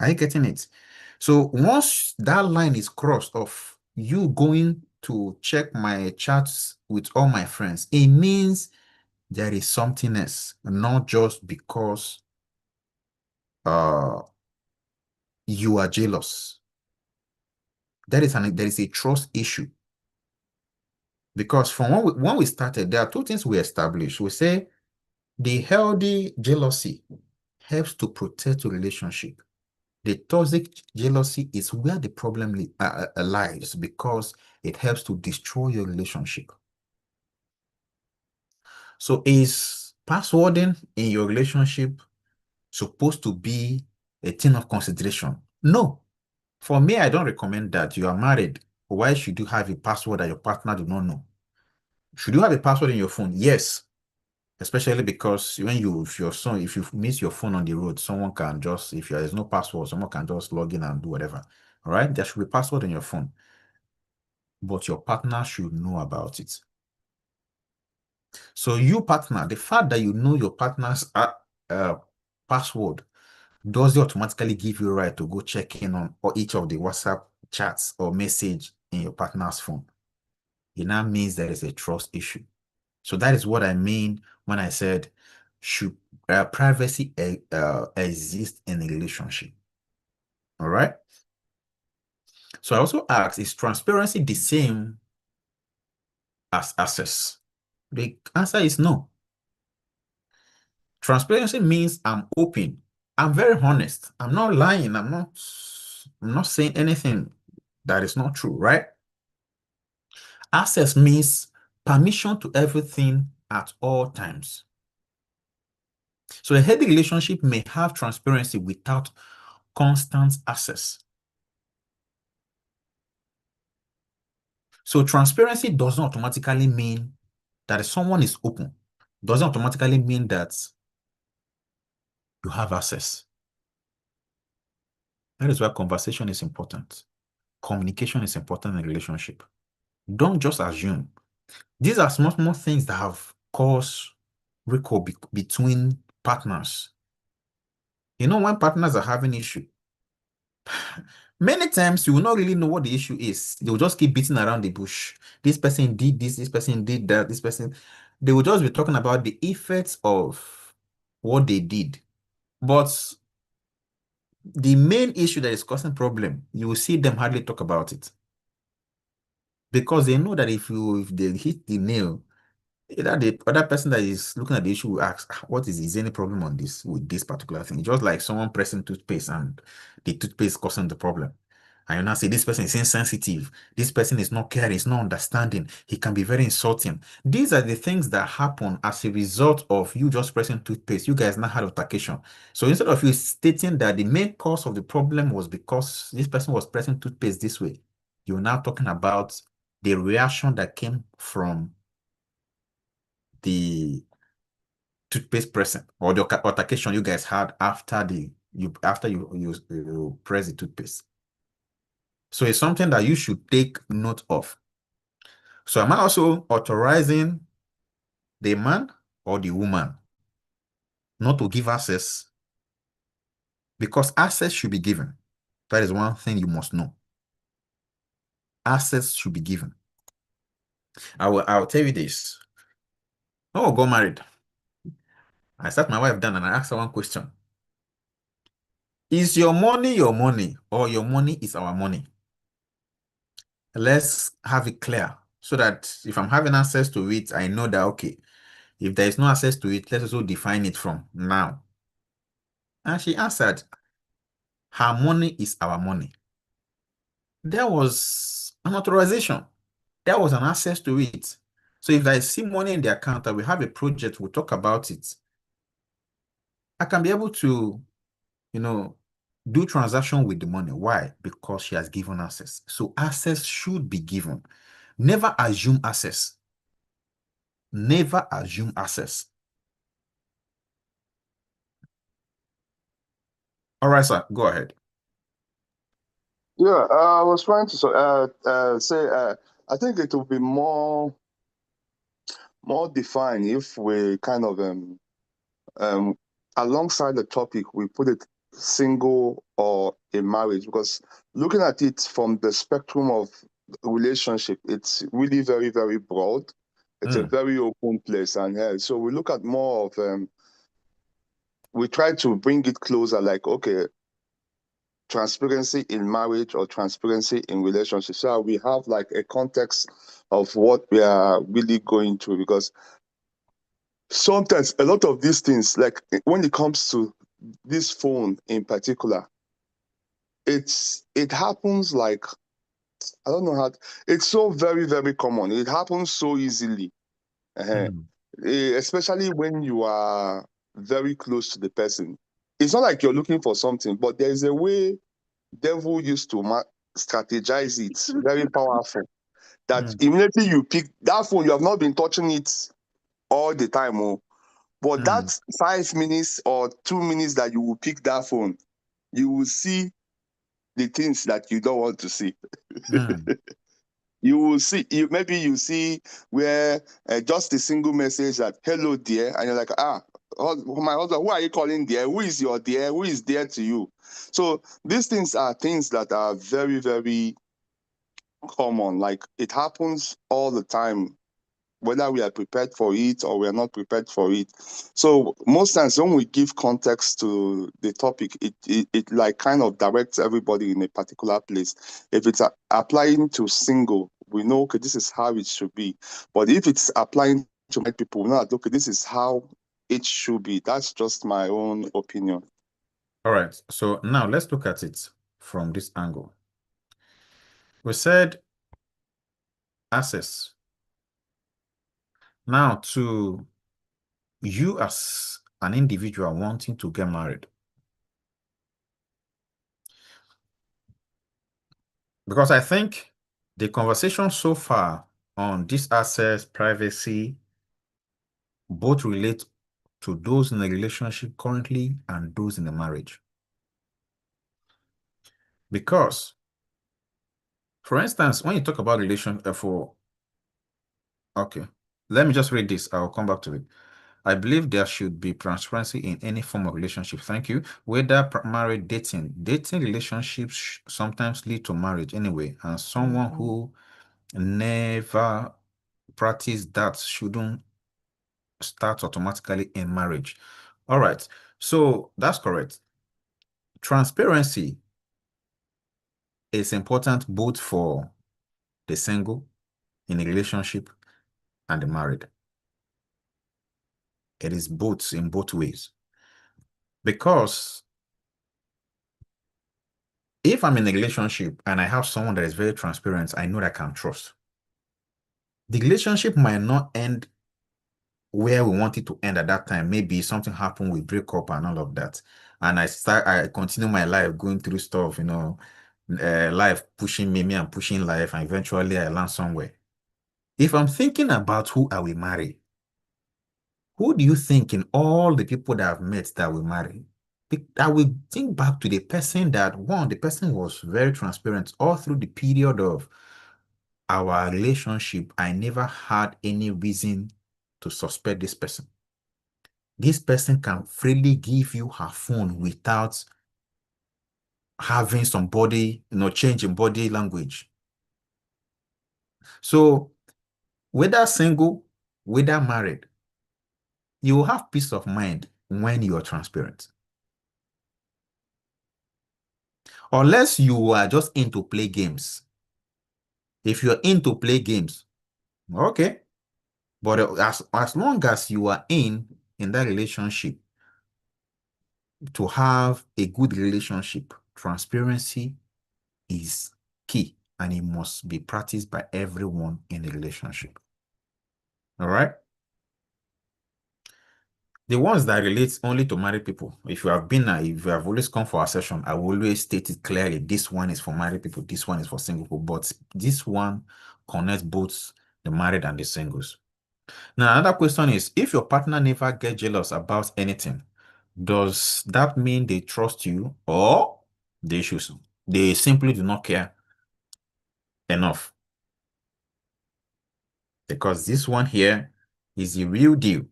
Are you getting it? So once that line is crossed of you going to check my chats with all my friends, it means there is something else, not just because you are jealous. There is a trust issue. Because from when we started, there are two things we established. We say the healthy jealousy helps to protect the relationship. The toxic jealousy is where the problem lies because it helps to destroy your relationship. So is passwording in your relationship supposed to be a thing of consideration? No. For me, I don't recommend that. You are married. Why should you have a password that your partner do not know? Should you have a password in your phone? Yes. Especially because if you miss your phone on the road, someone can just, if there's no password, someone can just log in and do whatever. All right? There should be a password in your phone. But your partner should know about it. So you partner, the fact that you know your partner's password, does it automatically give you a right to go check in on or each of the WhatsApp chats or message in your partner's phone? It now means there is a trust issue. So that is what I mean when I said, should privacy exist in a relationship? All right. So I also asked, is transparency the same as access? The answer is no. Transparency means I'm open. I'm very honest. I'm not lying. I'm not saying anything that is not true, right? Access means permission to everything at all times. So a healthy relationship may have transparency without constant access. So transparency does not automatically mean that if someone is open, doesn't automatically mean that you have access. That is why conversation is important. Communication is important in a relationship. Don't just assume. These are small things that have caused recall between partners. You know, when partners are having issue, many times you will not really know what the issue is. They will just keep beating around the bush. This person did this person did that, this person. They will just be talking about the effects of what they did. But the main issue that is causing problem, you will see them hardly talk about it. Because they know that if they hit the nail, that the other person that is looking at the issue will ask, what is there any problem on this with this particular thing? Just like someone pressing toothpaste and the toothpaste causing the problem. And you now say this person is insensitive, this person is not caring, is not understanding, he can be very insulting. These are the things that happen as a result of you just pressing toothpaste. You guys now had altercation. So instead of you stating that the main cause of the problem was because this person was pressing toothpaste this way, you're now talking about the reaction that came from the toothpaste pressing or the altercation you guys had after you press the toothpaste. So it's something that you should take note of. So am I also authorizing the man or the woman not to give access? Because access should be given. That is one thing you must know. Access should be given. I'll tell you this. Oh, got married. I sat my wife down and I asked her one question. Is your money or your money is our money? Let's have it clear so that if I'm having access to it, I know that, okay, if there is no access to it, let's also define it from now. And she answered, her money is our money. There was an authorization. There was an access to it. So if I see money in the account and we have a project, we'll talk about it. I can be able to, do transaction with the money. Why? Because she has given access. So access should be given. Never assume access. Never assume access. All right, sir, go ahead. Yeah, I was trying to say, I think it will be more defined if we kind of alongside the topic we put it single or a marriage, because looking at it from the spectrum of relationship, it's really very, very broad. It's a very open place, and so we look at more of we try to bring it closer, like, okay, transparency in marriage or transparency in relationships. So we have like a context of what we are really going through, because sometimes a lot of these things, like when it comes to this phone in particular, it happens like, I don't know how, it's so very, very common. It happens so easily, especially when you are very close to the person. It's not like you're looking for something, but there is a way devil used to strategize it, very powerful, that immediately you pick that phone, you have not been touching it all the time, but that 5 minutes or 2 minutes that you will pick that phone, you will see the things that you don't want to see. You will see, maybe you see where just a single message that, hello, dear, and you're like, my husband, who are you calling dear? Who is your dear? Who is dear to you? So these things are things that are very, very common. Like, it happens all the time, whether we are prepared for it or we are not prepared for it. So most times when we give context to the topic, it like kind of directs everybody in a particular place. If it's applying to single, we know, okay, this is how it should be. But if it's applying to married people, we know that, okay, this is how it should be. That's just my own opinion. All right. So now let's look at it from this angle. We said access. Now, to you as an individual wanting to get married, because I think the conversation so far on this access, privacy, both relate to those in a relationship currently and those in a marriage. Because, for instance, when you talk about okay, let me just read this. I'll come back to it. I believe there should be transparency in any form of relationship. Thank you. Whether married, dating relationships sometimes lead to marriage anyway, and someone who never practice that shouldn't start automatically in marriage. All right, so that's correct. Transparency is important both for the single in a relationship and the married. It is both in both ways. Because if I'm in a relationship and I have someone that is very transparent, I know that I can trust. The relationship might not end where we want it to end at that time. Maybe something happened, we break up and all of that. And I continue my life going through stuff, life pushing me and pushing life, and eventually I land somewhere. If I'm thinking about who I will marry, who do you think in all the people that I've met that will marry? I will think back to the person that, the person was very transparent all through the period of our relationship. I never had any reason to suspect this person. This person can freely give you her phone without having somebody, change in body language. So whether single, whether married, you will have peace of mind when you are transparent. Unless you are just into play games. If you're into play games, okay. But as long as you are in that relationship, to have a good relationship, transparency is key, and it must be practiced by everyone in the relationship. All right? The ones that relate only to married people. If you have always come for a session, I will always state it clearly. This one is for married people. This one is for single people. But this one connects both the married and the singles. Now, another question is, if your partner never get jealous about anything, does that mean they trust you or they simply do not care enough? Because this one here is the real deal.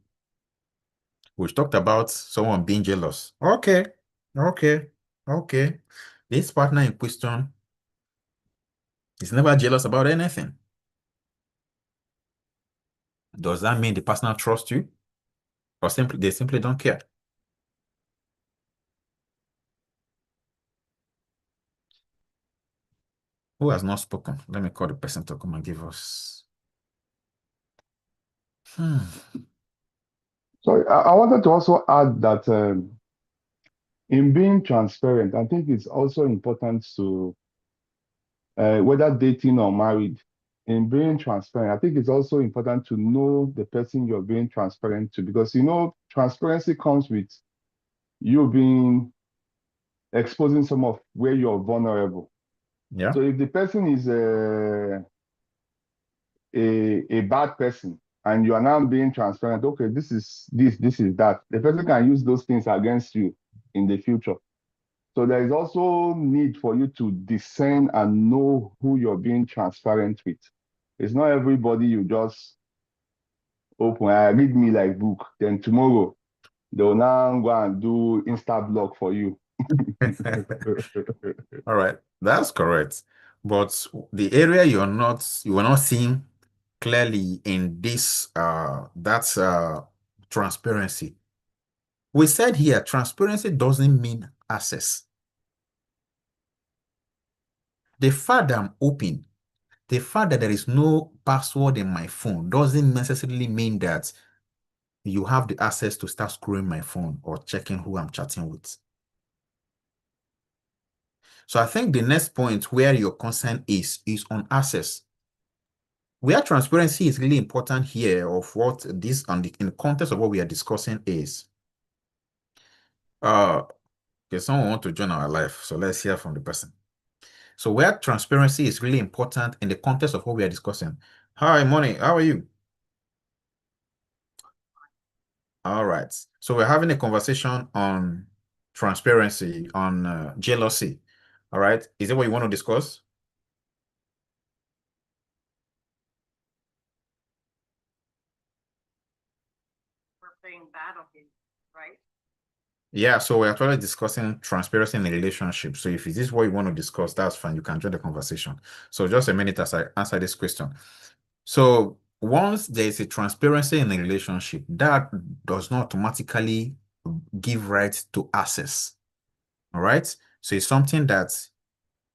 We've talked about someone being jealous. Okay, okay, okay. This partner in question is never jealous about anything. Does that mean the partner trusts you? Or they simply don't care? Who has not spoken? Let me call the person to come and give us. So I wanted to also add that in being transparent, I think it's also important to, whether dating or married, in being transparent, I think it's also important to know the person you're being transparent to, because transparency comes with you being exposing some of where you're vulnerable. Yeah. So if the person is a bad person and you are now being transparent, okay, this is that, the person can use those things against you in the future. So there is also need for you to discern and know who you're being transparent with. It's not everybody you just open, read me like book, then tomorrow they'll now go and do Insta blog for you. All right, that's correct. But the area you were not seeing clearly in this that's transparency. We said here transparency doesn't mean access. The fact that I'm open, the fact that there is no password in my phone doesn't necessarily mean that you have the access to start screwing my phone or checking who I'm chatting with. So I think the next point where your concern is on access. Where transparency is really important here of what this in the context of what we are discussing is okay, someone want to join our life, so let's hear from the person. So where transparency is really important in the context of what we are discussing. Hi, morning, how are you? All right. So we're having a conversation on transparency, on jealousy. All right. Is it what you want to discuss? We're playing Battlefield, right? Yeah, so we're actually discussing transparency in a relationship. So if this is what you want to discuss, that's fine. You can join the conversation. So just a minute as I answer this question. So once there is a transparency in a relationship, that does not automatically give right to access. All right. So it's something that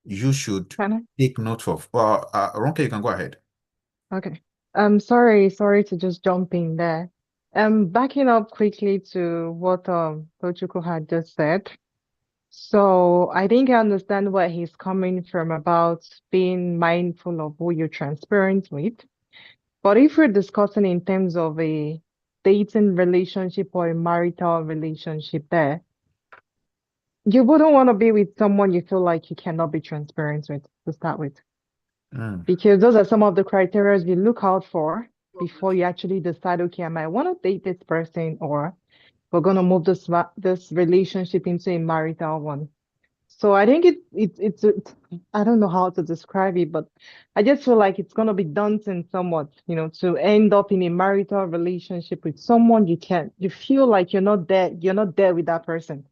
you should Can I? take note of. Ronke, you can go ahead. Okay. Sorry to just jump in there. Backing up quickly to what Tochukwu had just said. So I think I understand where he's coming from about being mindful of who you're transparent with. But if we're discussing in terms of a dating relationship or a marital relationship there, you wouldn't want to be with someone you feel like you cannot be transparent with to start with. Because those are some of the criteria you look out for before you actually decide, okay, I might want to date this person or we're going to move this relationship into a marital one. So I think it's I don't know how to describe it, but I just feel like it's going to be daunting somewhat, to end up in a marital relationship with someone you feel like you're not there with that person.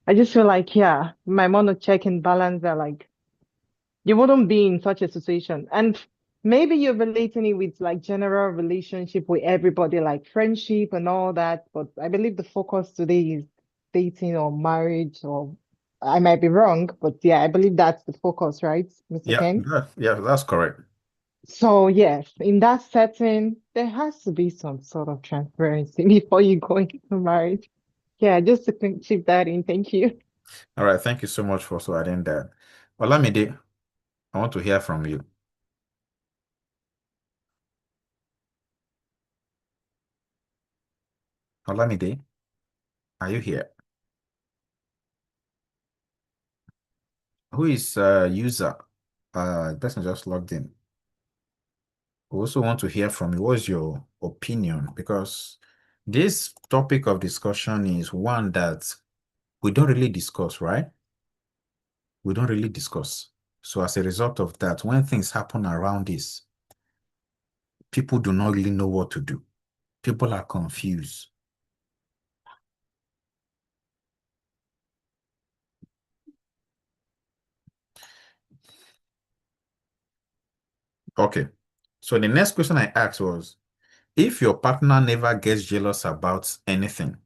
I just feel like, yeah, my want to check and balance that, like, you wouldn't be in such a situation. And maybe you're relating it with like general relationship with everybody, like friendship and all that. But I believe the focus today is dating or marriage, or I might be wrong, but yeah, I believe that's the focus, right, Mr. Ken? Yeah, that's correct. So yes, in that setting, there has to be some sort of transparency before you go into marriage. Yeah, just to keep that in. Thank you. All right, thank you so much for adding that. Olamide, I want to hear from you. Olamide. Are you here? Who is user? Person just logged in. We also want to hear from you. What's your opinion? Because this topic of discussion is one that we don't really discuss, right? We don't really discuss. So as a result of that, when things happen around this, people do not really know what to do. People are confused. Okay. So the next question I asked was, if your partner never gets jealous about anything,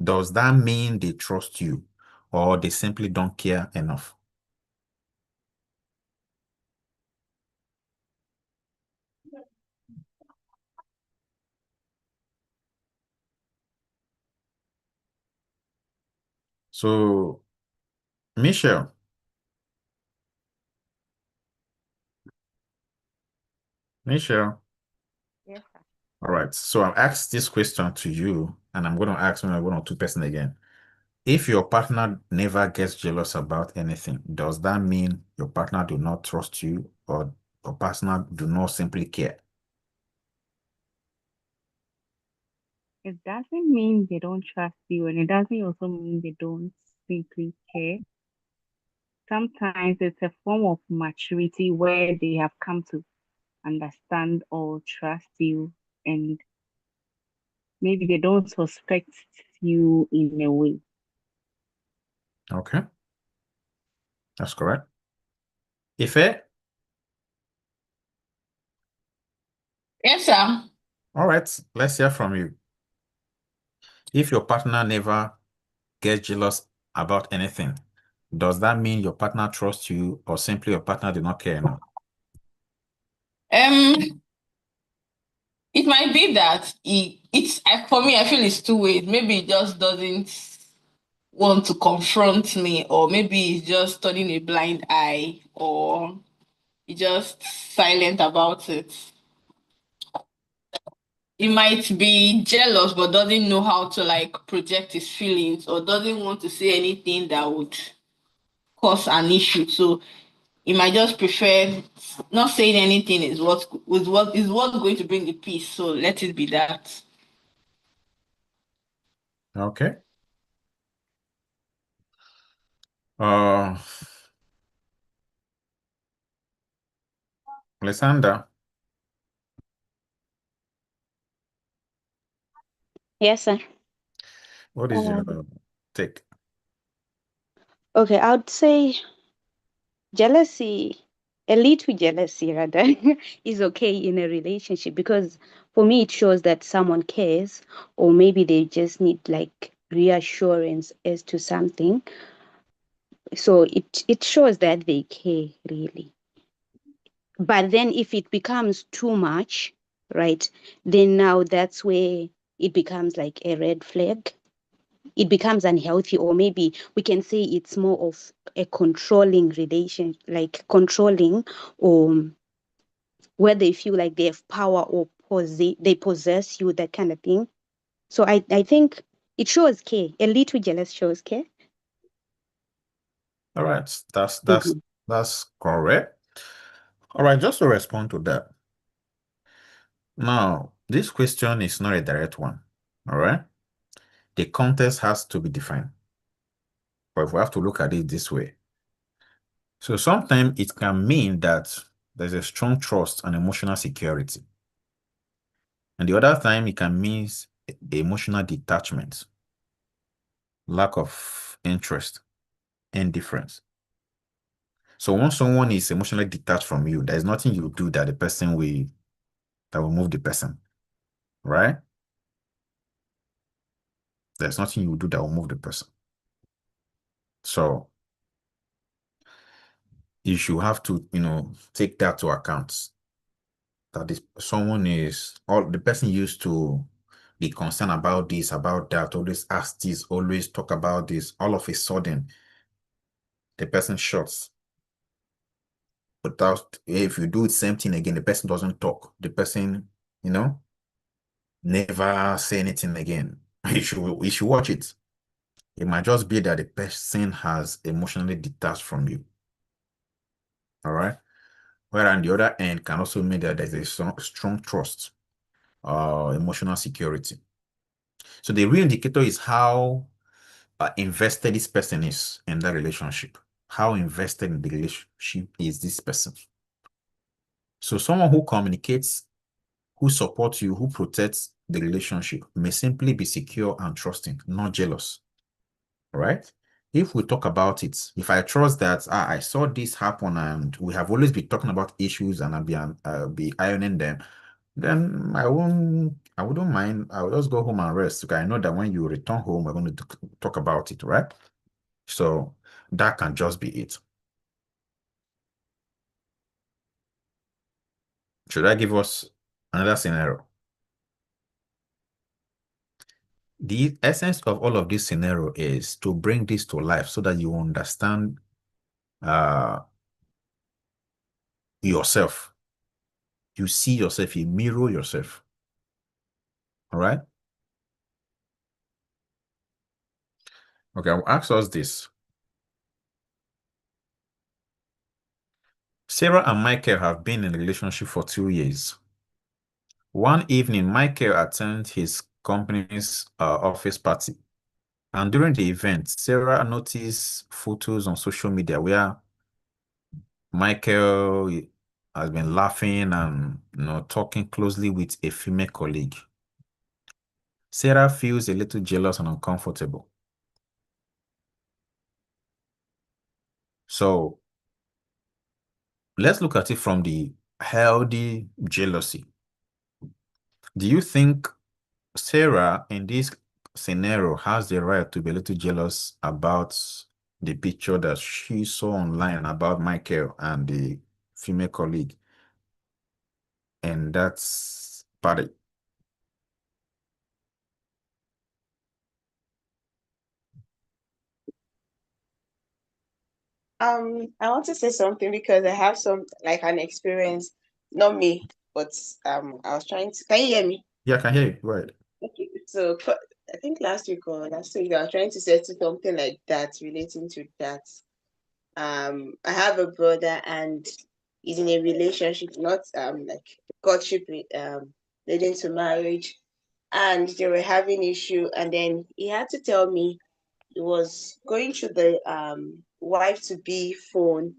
does that mean they trust you or they simply don't care enough? So, Michelle. Michelle. Yes, sir. All right. So I've asked this question to you, and I'm going to ask maybe one or two person again. If your partner never gets jealous about anything, does that mean your partner do not trust you or your partner do not simply care? It doesn't mean they don't trust you, and it doesn't also mean they don't simply care. Sometimes it's a form of maturity where they have come to understand or trust you, and maybe they don't suspect you in a way. Okay. That's correct. Ife? Yes, sir. All right. Let's hear from you. If your partner never gets jealous about anything, does that mean your partner trusts you or simply your partner do not care enough? It might be that for me, I feel it's two ways. Maybe he just doesn't want to confront me, or maybe he's just turning a blind eye, or he's just silent about it. He might be jealous but doesn't know how to like project his feelings, or doesn't want to say anything that would cause an issue. So he might just prefer not saying anything is what's going to bring the peace. So let it be that. Okay. Uh, Alessandra, Yes, sir. what is your Um, take? okay, I would say jealousy, a little jealousy rather, is okay in a relationship because for me it shows that someone cares, or maybe they just need like reassurance as to something. So it shows that they care really. But then if it becomes too much, right, then now that's where it becomes like a red flag. It becomes unhealthy, or maybe we can say it's more of a controlling relation, like controlling, or where they feel like they have power or they possess you, that kind of thing. So I think it shows care. A little jealous shows care. All right, that's Mhm. that's correct. All right, just to respond to that. Now, this question is not a direct one. All right. The context has to be defined. But if we have to look at it this way. So sometimes it can mean that there's a strong trust and emotional security. And the other time it can mean emotional detachment, lack of interest, indifference. So once someone is emotionally detached from you, there's nothing you do that will move the person, right? There's nothing you do that will move the person. So you should have to, take that to account. That is someone is all the person used to be concerned about this, about that, always ask this, always talk about this. All of a sudden, the person shuts. Without if you do the same thing again, the person doesn't talk. The person, never say anything again. You should watch it. It might just be that the person has emotionally detached from you. All right. Where on the other end can also mean that there's a strong trust or emotional security. So the real indicator is how invested this person is in that relationship. How invested in the relationship is this person? So someone who communicates, who supports you, who protects the relationship may simply be secure and trusting, not jealous. Right? If we talk about it, if I trust that I saw this happen and we have always been talking about issues and I'll be ironing them, then I wouldn't mind. I'll just go home and rest because I know that when you return home, we're going to talk about it, right? So that can just be it. Should I give us another scenario? The essence of all of this scenario is to bring this to life so that you understand yourself. You see yourself, you mirror yourself. All right? Okay, I'll ask us this. Sarah and Michael have been in a relationship for 2 years. One evening, Michael attended his company's office party. And during the event, Sarah noticed photos on social media where Michael has been laughing and talking closely with a female colleague. Sarah feels a little jealous and uncomfortable. So let's look at it from the healthy jealousy. Do you think Sarah in this scenario has the right to be a little jealous about the picture that she saw online about Michael and the female colleague? And that's party? I want to say something because I have an experience, not me, but I was trying to. Can you hear me? Yeah, I can hear you. Right. Okay. So I think last week or last week I was trying to say something like that relating to that. I have a brother and he's in a relationship, not like courtship, leading to marriage, and they were having issue, and then he had to tell me he was going through the wife to be phone,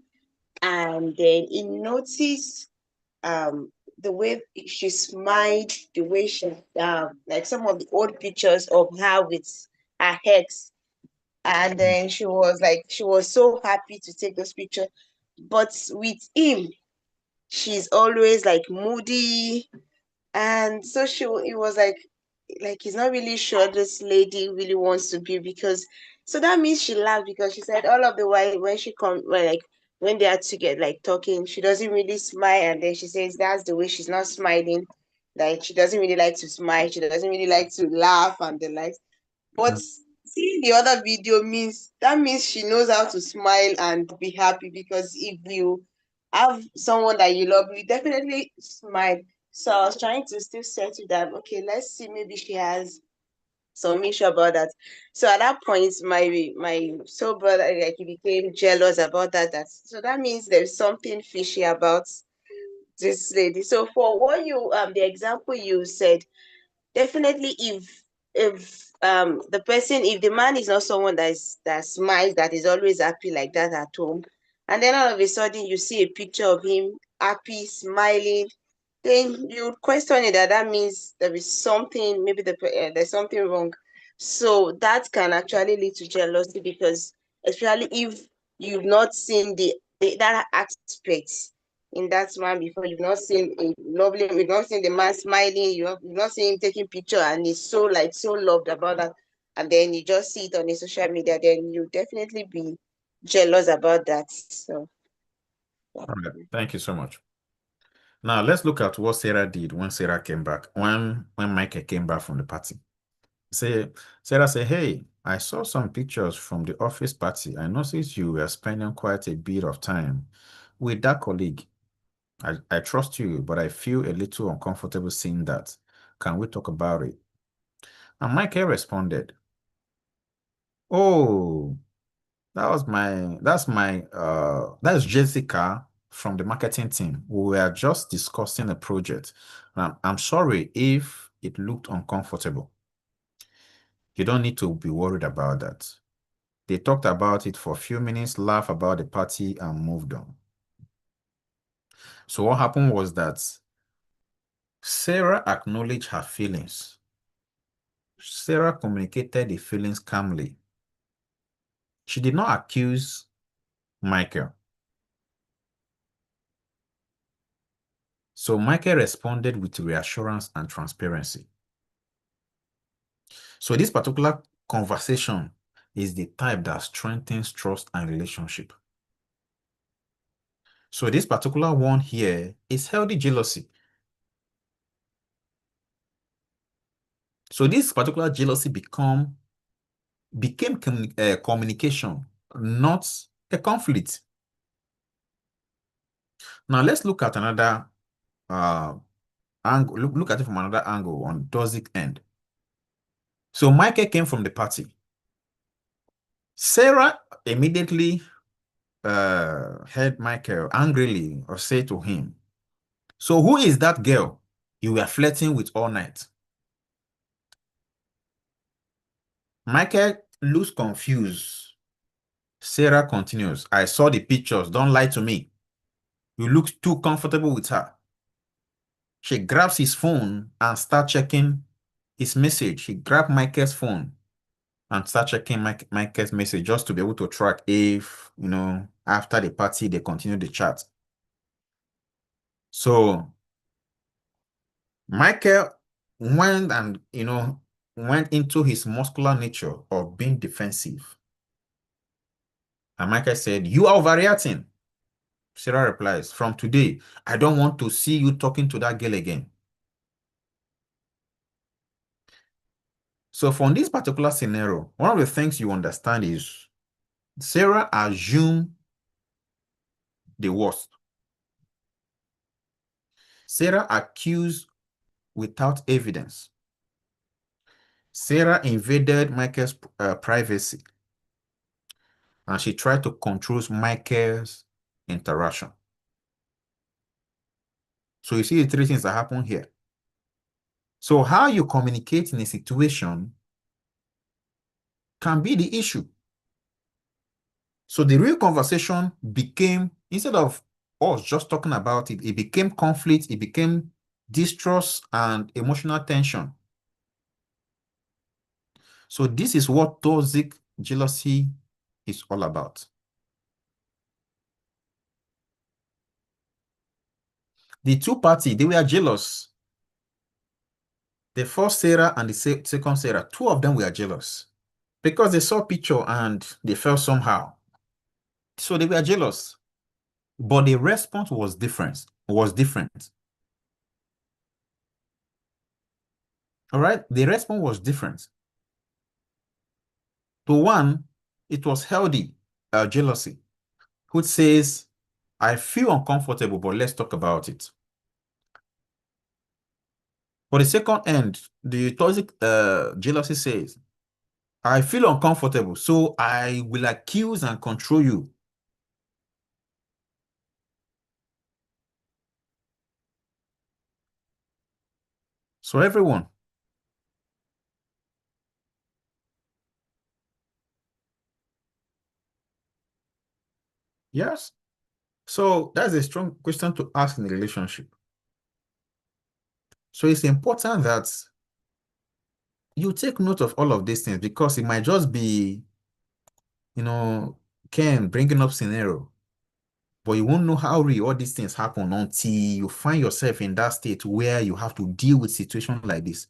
and then he noticed the way she smiled, the way she like some of the old pictures of her with her ex, and then she was so happy to take those pictures, but with him she's always like moody, and so it was like he's not really sure this lady really wants to be, because so that means she laughed because she said all of the while when she come well, like when they are together like talking, she doesn't really smile, and then she says that's the way she's not smiling, like she doesn't really like to smile, she doesn't really like to laugh and the like. But seeing the other video means that means she knows how to smile and be happy, because if you have someone that you love, you definitely smile. So I was trying to still say to them, okay, let's see, maybe she has some issue about that. So at that point, my soul brother, like, he became jealous about that. So that means there's something fishy about this lady. So for what you the example you said, definitely if the person, if the man is not someone that smiles, that is always happy like that at home, and then all of a sudden you see a picture of him happy smiling, then you would question it, that means there is something, maybe there's something wrong. So that can actually lead to jealousy, because especially if you've not seen that aspect in that man before, you've not seen a lovely, you've not seen the man smiling, you've not seen him taking picture and he's so loved about that, and then you just see it on the social media, then you definitely be jealous about that. So All right. Thank you so much. Now let's look at what Sarah did when Sarah came back, when Michael came back from the party. Sarah said, hey, I saw some pictures from the office party. I noticed you were spending quite a bit of time with that colleague. I trust you, but I feel a little uncomfortable seeing that. Can we talk about it? And Michael responded, Oh, that's Jessica from the marketing team. We were just discussing a project. I'm sorry if it looked uncomfortable. You don't need to be worried about that. They talked about it for a few minutes, laughed about the party, and moved on. So what happened was that Sarah acknowledged her feelings. Sarah communicated the feelings calmly. She did not accuse Michael. So Michael responded with reassurance and transparency. So this particular conversation is the type that strengthens trust and relationship. So this particular one here is healthy jealousy. So this particular jealousy became communication, not a conflict. Now let's look at another angle. Look at it from another angle on toxic end. So Michael came from the party. Sarah immediately heard Michael angrily or say to him, "So who is that girl you were flirting with all night?" Michael looks confused. Sarah continues, "I saw the pictures. Don't lie to me. You look too comfortable with her." She grabs his phone and starts checking his message. She grabbed Michael's phone and start checking Michael's message just to be able to track if, after the party, they continue the chat. So Michael went and, went into his muscular nature of being defensive. And Michael said, "You are overreacting." Sarah replies, "From today, I don't want to see you talking to that girl again." So from this particular scenario, one of the things you understand is Sarah assumed the worst. Sarah accused without evidence. Sarah invaded Michael's privacy, and she tried to control Michael's interaction. So you see the three things that happen here. So how you communicate in a situation can be the issue. So the real conversation became, instead of us just talking about it, it became conflict, it became distrust and emotional tension. So this is what toxic jealousy is all about. The two parties, they were jealous. The first Sarah and the second Sarah, two of them were jealous because they saw picture and they felt somehow. So they were jealous, but the response was different. All right, the response was different. To one, it was healthy jealousy, which says, "I feel uncomfortable, but let's talk about it." For the second end, the toxic jealousy says, "I feel uncomfortable, so I will accuse and control you." So everyone, yes. So that's a strong question to ask in a relationship. So it's important that you take note of all of these things because it might just be, Ken bringing up scenario, but you won't know how real all these things happen until you find yourself in that state where you have to deal with situations like this.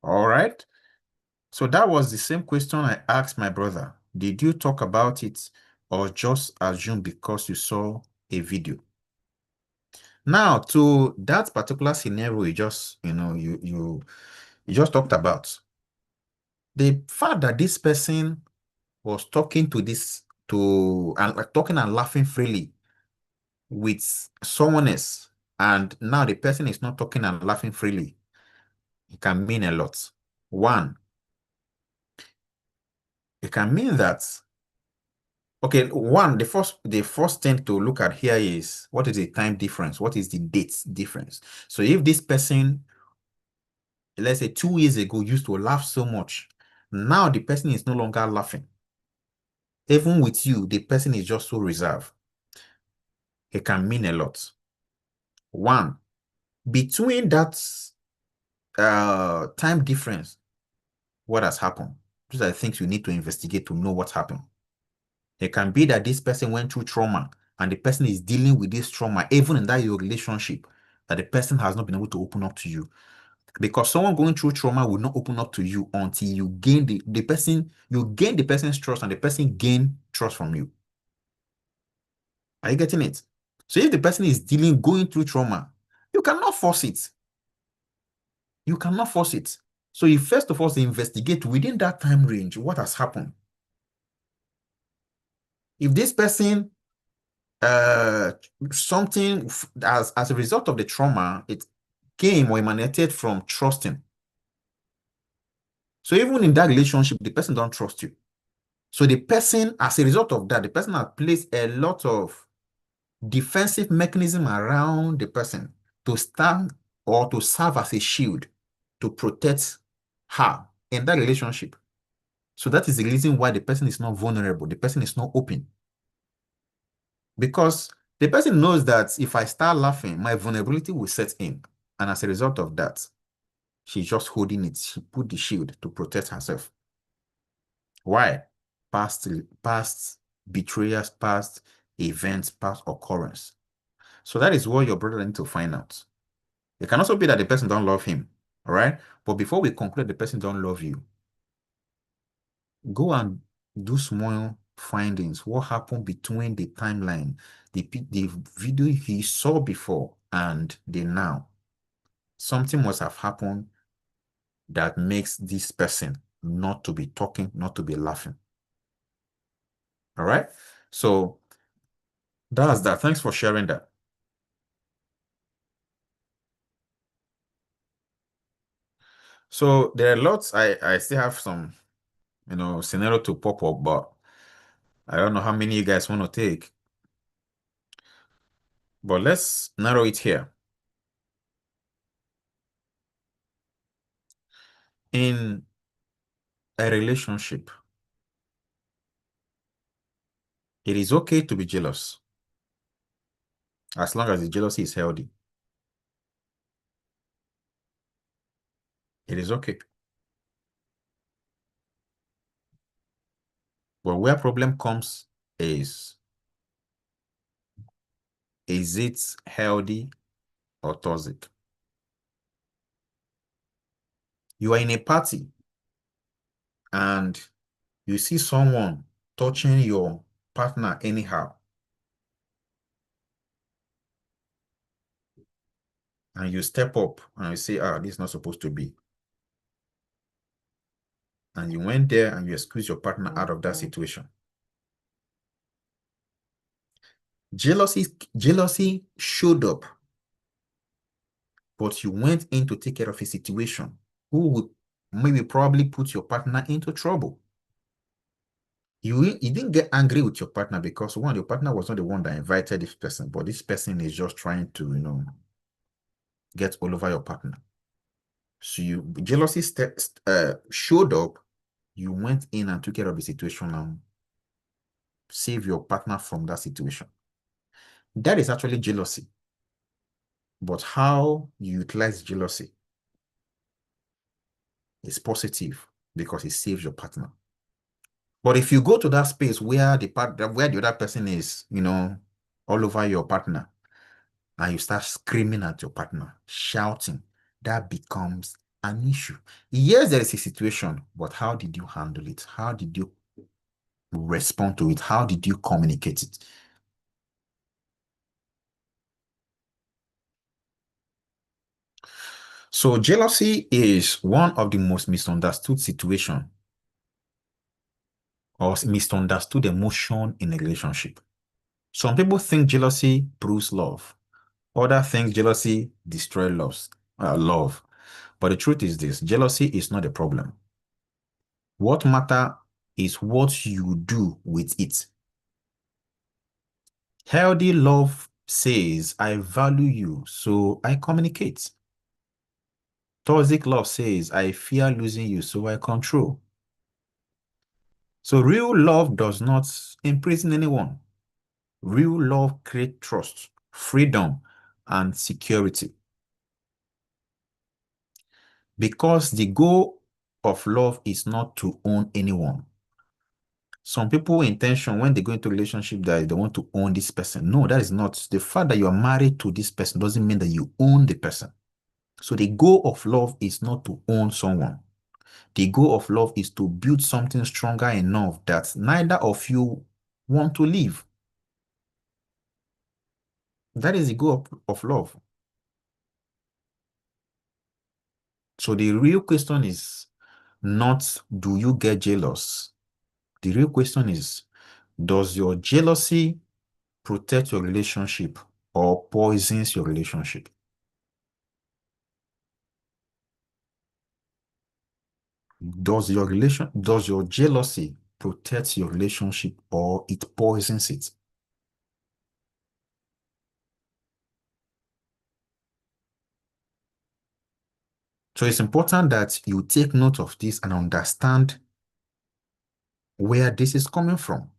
All right. So that was the same question I asked my brother. Did you talk about it or just assume because you saw a video? Now, to that particular scenario you just, you just talked about, the fact that this person was talking and talking and laughing freely with someone else and now the person is not talking and laughing freely, it can mean a lot. One, it can mean that, okay, one, the first thing to look at here is what is the time difference? What is the date difference? So if this person, let's say 2 years ago, used to laugh so much, now the person is no longer laughing. Even with you, the person is just so reserved. It can mean a lot. One, between that time difference, what has happened? These are the things you need to investigate to know what happened. It can be that this person went through trauma and the person is dealing with this trauma, even in that your relationship, that the person has not been able to open up to you. Because someone going through trauma will not open up to you until you gain the person, you gain the person's trust and the person gain trust from you. Are you getting it? So if the person is going through trauma, you cannot force it. You cannot force it. So you first of all investigate within that time range what has happened. If this person, something as a result of the trauma, it came or emanated from trusting. So even in that relationship, the person don't trust you. So the person, as a result of that, the person has placed a lot of defensive mechanism around the person to stand or to serve as a shield to protect her in that relationship. So that is the reason why the person is not vulnerable. The person is not open. Because the person knows that if I start laughing, my vulnerability will set in. And as a result of that, she's just holding it. She put the shield to protect herself. Why? Past betrayals, past events, past occurrence. So that is what your brother needs to find out. It can also be that the person don't love him, all right? But before we conclude the person don't love you, go and do small findings. What happened between the timeline, the video he saw before and the now? Something must have happened that makes this person not to be talking, not to be laughing. All right? So that's that. Thanks for sharing that. So there are lots. I still have some, scenario to pop up, but I don't know how many you guys want to take. But let's narrow it here. In a relationship, it is okay to be jealous as long as the jealousy is healthy. It is okay. But where problem comes is it healthy or toxic? You are in a party and you see someone touching your partner anyhow, and you step up and you say, this is not supposed to be. And you went there and you excuse your partner out of that situation. Jealousy showed up, but you went in to take care of a situation who would maybe probably put your partner into trouble. You didn't get angry with your partner because one, your partner was not the one that invited this person, but this person is just trying to, get all over your partner. So jealousy showed up, you went in and took care of the situation and save your partner from that situation. That is actually jealousy. But how you utilize jealousy is positive because it saves your partner. But if you go to that space where the other person is, all over your partner, and you start screaming at your partner, shouting, that becomes an issue. Yes, there is a situation, but how did you handle it? How did you respond to it? How did you communicate it? So jealousy is one of the most misunderstood situations or misunderstood emotion in a relationship. Some people think jealousy proves love, Other things, jealousy destroy love. But the truth is this, jealousy is not a problem. What matter is what you do with it. Healthy love says, I value you, so I communicate. Toxic love says, I fear losing you, so I control. So real love does not imprison anyone. Real love creates trust, freedom, and security. Because the goal of love is not to own anyone. Some people intention when they go into a relationship that they want to own this person. No, that is not. The fact that you are married to this person doesn't mean that you own the person. So the goal of love is not to own someone. The goal of love is to build something stronger enough that neither of you want to leave. That is the goal of love. So the real question is not, do you get jealous? The real question is, does your jealousy protect your relationship or poisons your relationship? Does your jealousy protect your relationship or it poisons it? So it's important that you take note of this and understand where this is coming from.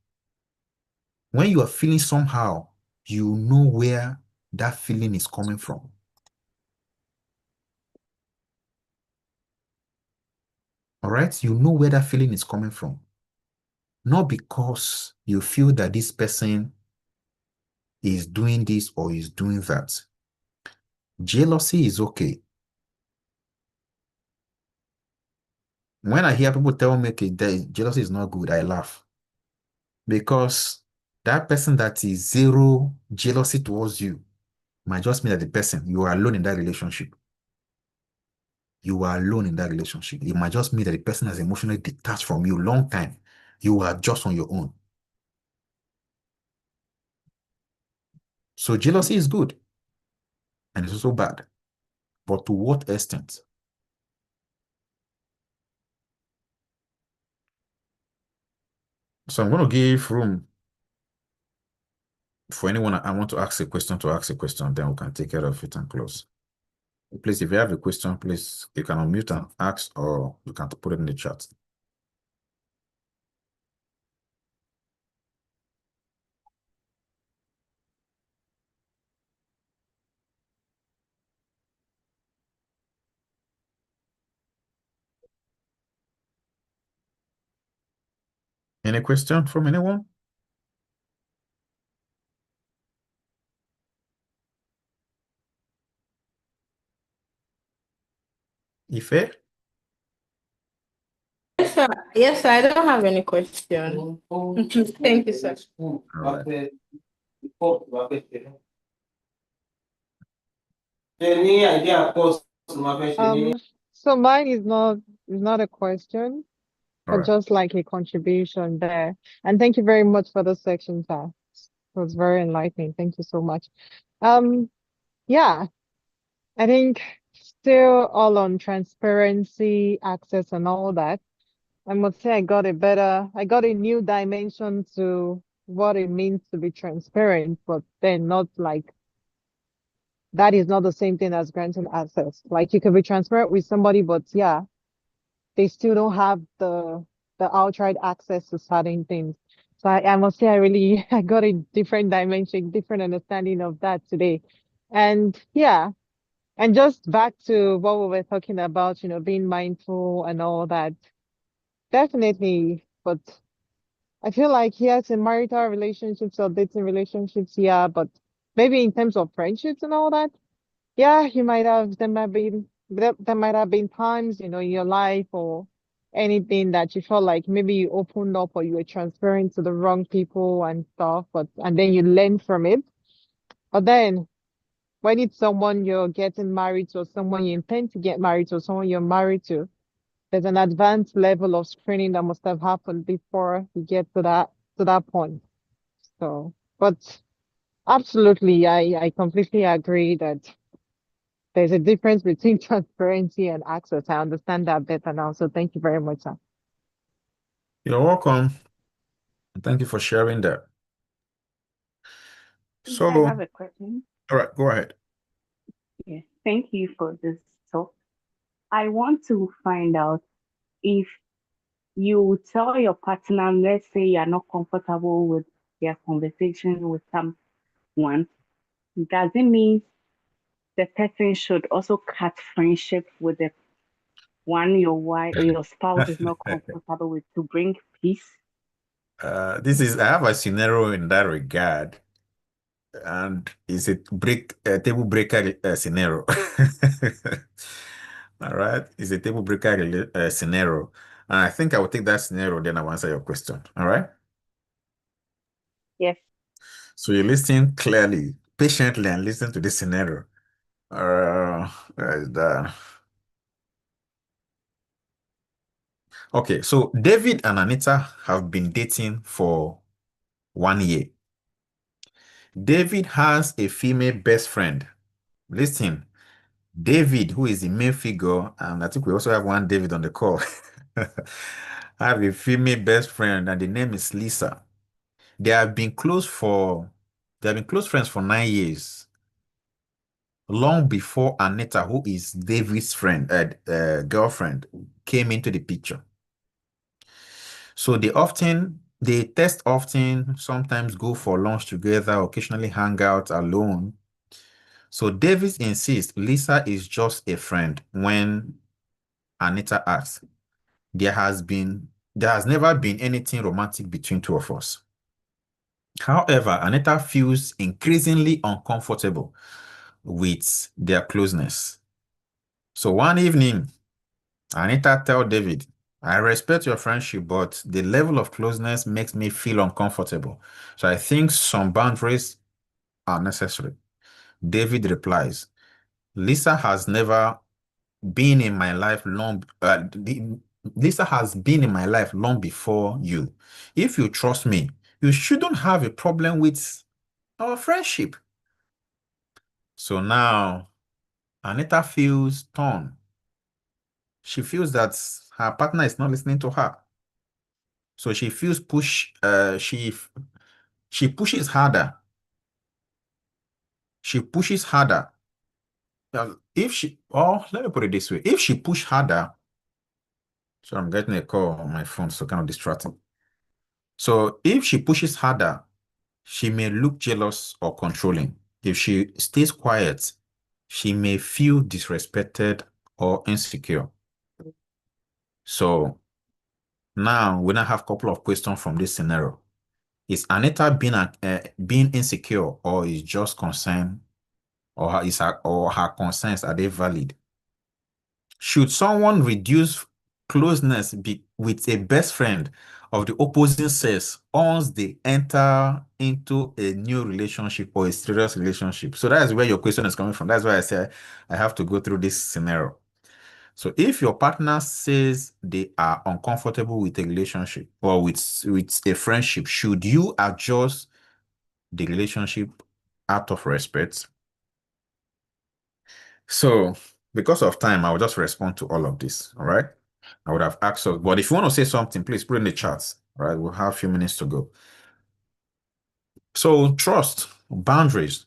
When you are feeling somehow, you know where that feeling is coming from. All right? You know where that feeling is coming from. Not because you feel that this person is doing this or is doing that. Jealousy is okay. When I hear people tell me that jealousy is not good, I laugh. Because that person that is zero jealousy towards you might just mean that the person, you are alone in that relationship. You are alone in that relationship. It might just mean that the person is emotionally detached from you long time. You are just on your own. So jealousy is good. And it's also bad. But to what extent? So I'm going to give room for anyone I want to ask a question, then we can take care of it and close. Please, if you have a question, please, you can unmute and ask, or you can put it in the chat. Any question from anyone? Ife? Yes, sir. Yes, sir. I don't have any question. Thank you, sir. All right. So mine is not a question, All but right. just like a contribution there. And thank you very much for the section, sir. It was very enlightening. Thank you so much. Yeah, I think still all on transparency, access, and all that. I must say I got a new dimension to what it means to be transparent, but then not like that is not the same thing as granting access. Like you can be transparent with somebody, but yeah, they still don't have the outright access to certain things. So I must say I really I got a different dimension, different understanding of that today. And yeah, and just back to what we were talking about, being mindful and all that. Definitely, but I feel like yes, in marital relationships or dating relationships, yeah, but maybe in terms of friendships and all that, yeah, there might have been times, in your life or anything that you felt like maybe you opened up or you were transferring to the wrong people and stuff, and then you learn from it. But then when it's someone you're getting married to or someone you intend to get married to or someone you're married to, there's an advanced level of screening that must have happened before you get to that point. So, but Absolutely. I completely agree that there's a difference between transparency and access. I understand that better now. So thank you very much, sir. You're welcome. Thank you for sharing that. I So, have a question. all right, go ahead. Yeah, thank you for this talk. I want to find out if you tell your partner, let's say you're not comfortable with their conversation with someone, does it mean the person should also cut friendship with the one your wife or your spouse is not comfortable with to bring peace? I have a scenario in that regard, and it's a table breaker scenario. All right, it's a table breaker scenario. And I think I will take that scenario, then I'll answer your question. All right. Yes. So you listen clearly, patiently, and listen to this scenario. Where is that? Okay, so David and Anita have been dating for 1 year. David has a female best friend. Listen, David, who is the main figure, and I think we also have one David on the call, have a female best friend, and the name is Lisa. They have been close friends for 9 years, long before Anita, who is David's girlfriend, came into the picture. So they test often, sometimes go for lunch together, occasionally hang out alone. So David insists Lisa is just a friend when Anita asks. There has never been anything romantic between two of us. However, Anita feels increasingly uncomfortable with their closeness. So one evening, Anita tells David, I respect your friendship, but the level of closeness makes me feel uncomfortable. So I think some boundaries are necessary. David replies, Lisa has never been in my life Lisa has been in my life long before you. If you trust me, you shouldn't have a problem with our friendship. So now Anita feels torn. She feels that her partner is not listening to her. So she feels she pushes harder. She pushes harder. Let me put it this way. If she push harder, so I'm getting a call on my phone, so kind of distracting. So if she pushes harder, she may look jealous or controlling. If she stays quiet, she may feel disrespected or insecure. So now we now have a couple of questions from this scenario. Is Anita being insecure, or is just concerned, or her concerns, are they valid? Should someone reduce closeness with a best friend of the opposing sex once they enter into a new relationship or a serious relationship? So that's where your question is coming from. That's why I say I have to go through this scenario. So if your partner says they are uncomfortable with a relationship or with a friendship, should you adjust the relationship out of respect? So because of time, I will just respond to all of this. All right. I would have asked us, but if you want to say something, please put in the chat. All right. We'll have a few minutes to go. So trust, boundaries.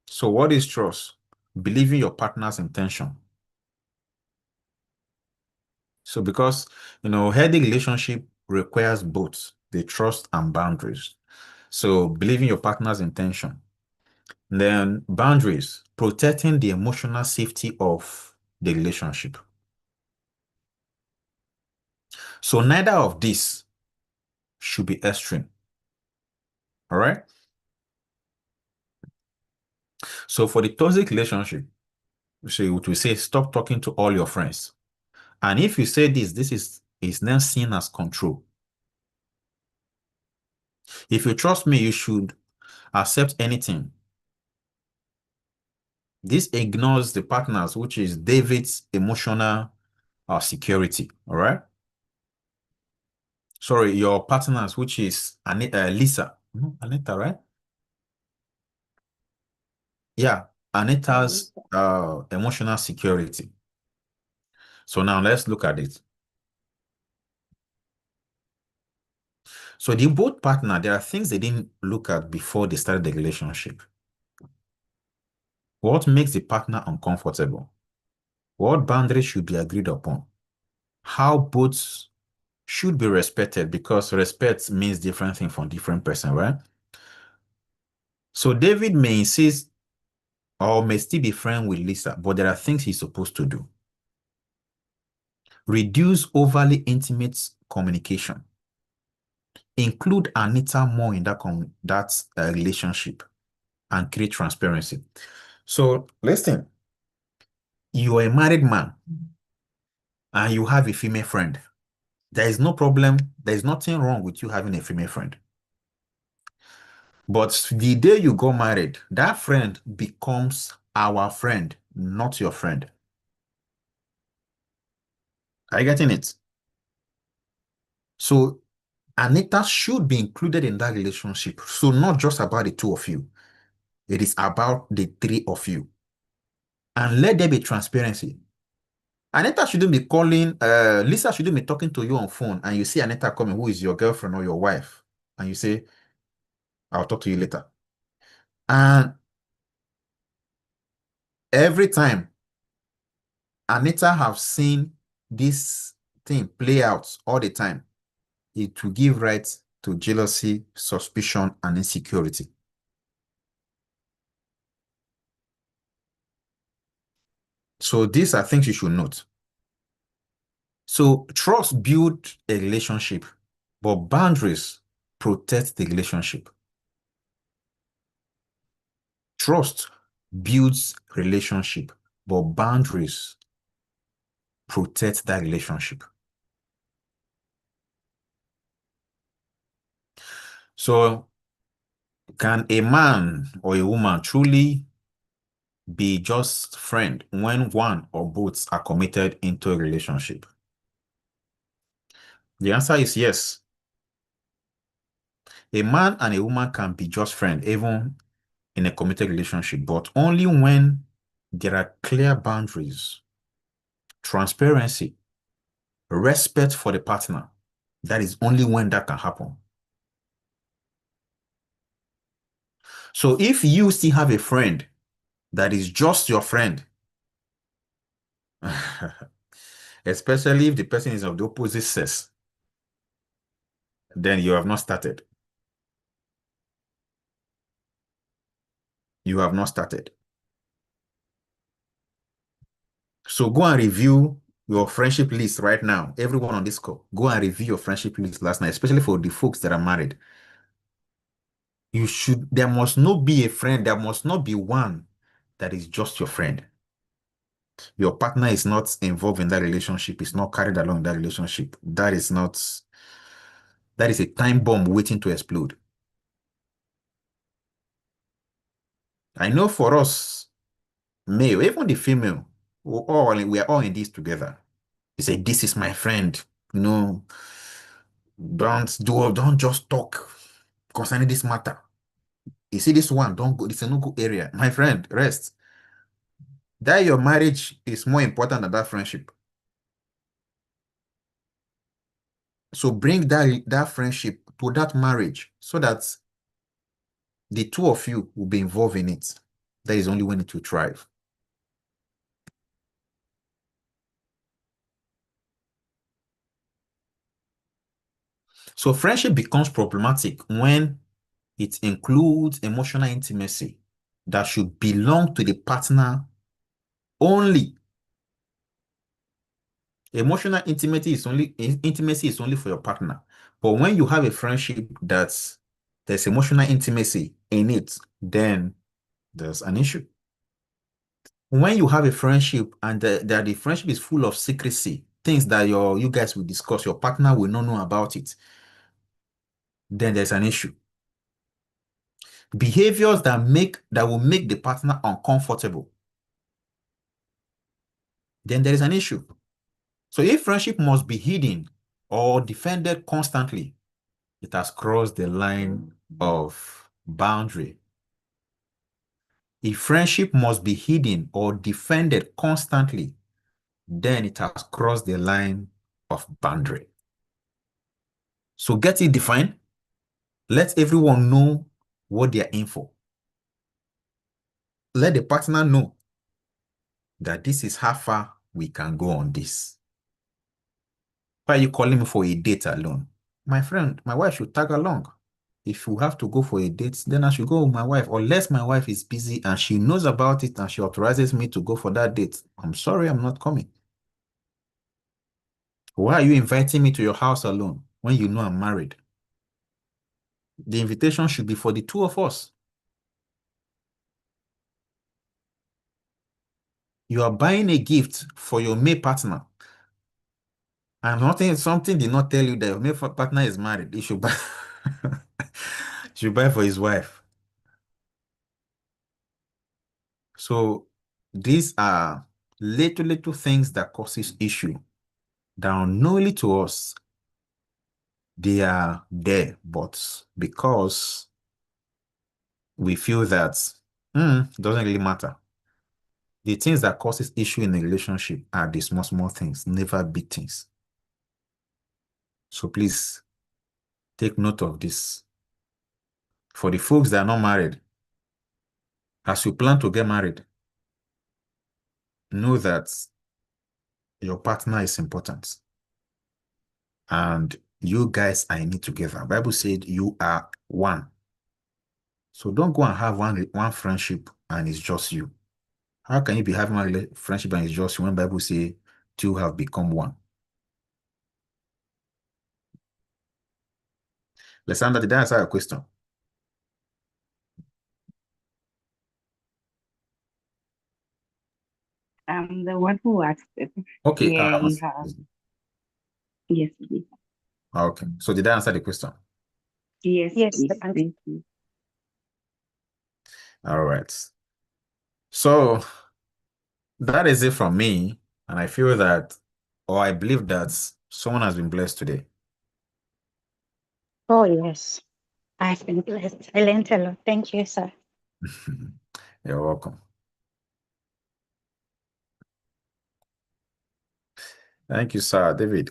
So what is trust? Believing your partner's intention. So because, healthy relationship requires both the trust and boundaries. So believing your partner's intention. Then boundaries, protecting the emotional safety of the relationship. So neither of these should be extreme. All right. So for the toxic relationship, we say stop talking to all your friends. And if you say this is then seen as control. If you trust me, you should accept anything. This ignores the partners, which is David's emotional security. All right. Sorry, your partners, which is Lisa. No, Anita, right? Yeah, Anita's emotional security. So now let's look at it. So the both partner, there are things they didn't look at before they started the relationship. What makes the partner uncomfortable? What boundaries should be agreed upon? How both should be respected, because respect means different thing for different person, right? So David may insist or may still be friend with Lisa, but there are things he's supposed to do. Reduce overly intimate communication. Include Anita more in that relationship and create transparency. So listen, you are a married man and you have a female friend. There is no problem. There is nothing wrong with you having a female friend. But the day you go married, that friend becomes our friend, not your friend. Are you getting it? So Anita should be included in that relationship. So not just about the two of you. It is about the three of you. And let there be transparency. Anita shouldn't be calling, Lisa shouldn't be talking to you on phone and you see Anita coming, who is your girlfriend or your wife, and you say, I'll talk to you later. And every time Anita have seen this thing play out all the time, it will give rise to jealousy, suspicion, and insecurity. So these are things you should note. So trust builds a relationship, but boundaries protect the relationship. Trust builds relationship, but boundaries protect that relationship. So can a man or a woman truly be just friend when one or both are committed into a relationship? The answer is yes. A man and a woman can be just friends, even in a committed relationship, but only when there are clear boundaries, transparency, respect for the partner. That is only when that can happen. So if you still have a friend that is just your friend, especially if the person is of the opposite sex, then you have not started. You have not started. So go and review your friendship list right now. Everyone on this call, go and review your friendship list last night, especially for the folks that are married. There must not be a friend, there must not be one that is just your friend. Your partner is not involved in that relationship, is not carried along in that relationship. That is a time bomb waiting to explode. I know for us, male, even the female, we are all in this together. You say, this is my friend. Don't just talk concerning this matter. You see this one, don't go, it's a no-go area. My friend, rest. That your marriage is more important than that friendship. So bring that friendship to that marriage so that the two of you will be involved in it. That is only when it will thrive. So friendship becomes problematic when it includes emotional intimacy that should belong to the partner only. Emotional intimacy is only for your partner. But when you have a friendship there's emotional intimacy in it, then there's an issue. When you have a friendship and the friendship is full of secrecy, things that you guys will discuss, your partner will not know about it, then there's an issue. Behaviors that will make the partner uncomfortable, then there is an issue. So if friendship must be hidden or defended constantly, it has crossed the line of boundary. If friendship must be hidden or defended constantly, then it has crossed the line of boundary. So get it defined. Let everyone know what they are in for. Let the partner know that this is how far we can go on this. Why are you calling me for a date alone? My friend, my wife should tag along. If you have to go for a date, then I should go with my wife, unless my wife is busy and she knows about it and she authorizes me to go for that date. I'm sorry, I'm not coming. Why are you inviting me to your house alone when you know I'm married? The invitation should be for the two of us. You are buying a gift for your male partner, and something did not tell you that your male partner is married. You should buy, should buy for his wife. So these are little things that causes issue. That unknowingly to us, they are there, but because we feel that it doesn't really matter. The things that causes issue in a relationship are the small things, never big things. So please take note of this. For the folks that are not married, as you plan to get married, know that your partner is important. And you guys are in it together. Bible said you are one. So don't go and have one friendship and it's just you. How can you be having one friendship and it's just you when Bible says two have become one? Lysandra, did I answer your question? I'm the one who asked it. Okay. Yeah, you have. Yes, please. Okay. So did I answer the question? Yes, Yes, please. thank Thank you. All right. So that is it from me. And I feel that, or I believe that someone has been blessed today. Oh, yes. I've been blessed. I learned a lot. Thank you, sir. You're welcome. Thank you, sir. David.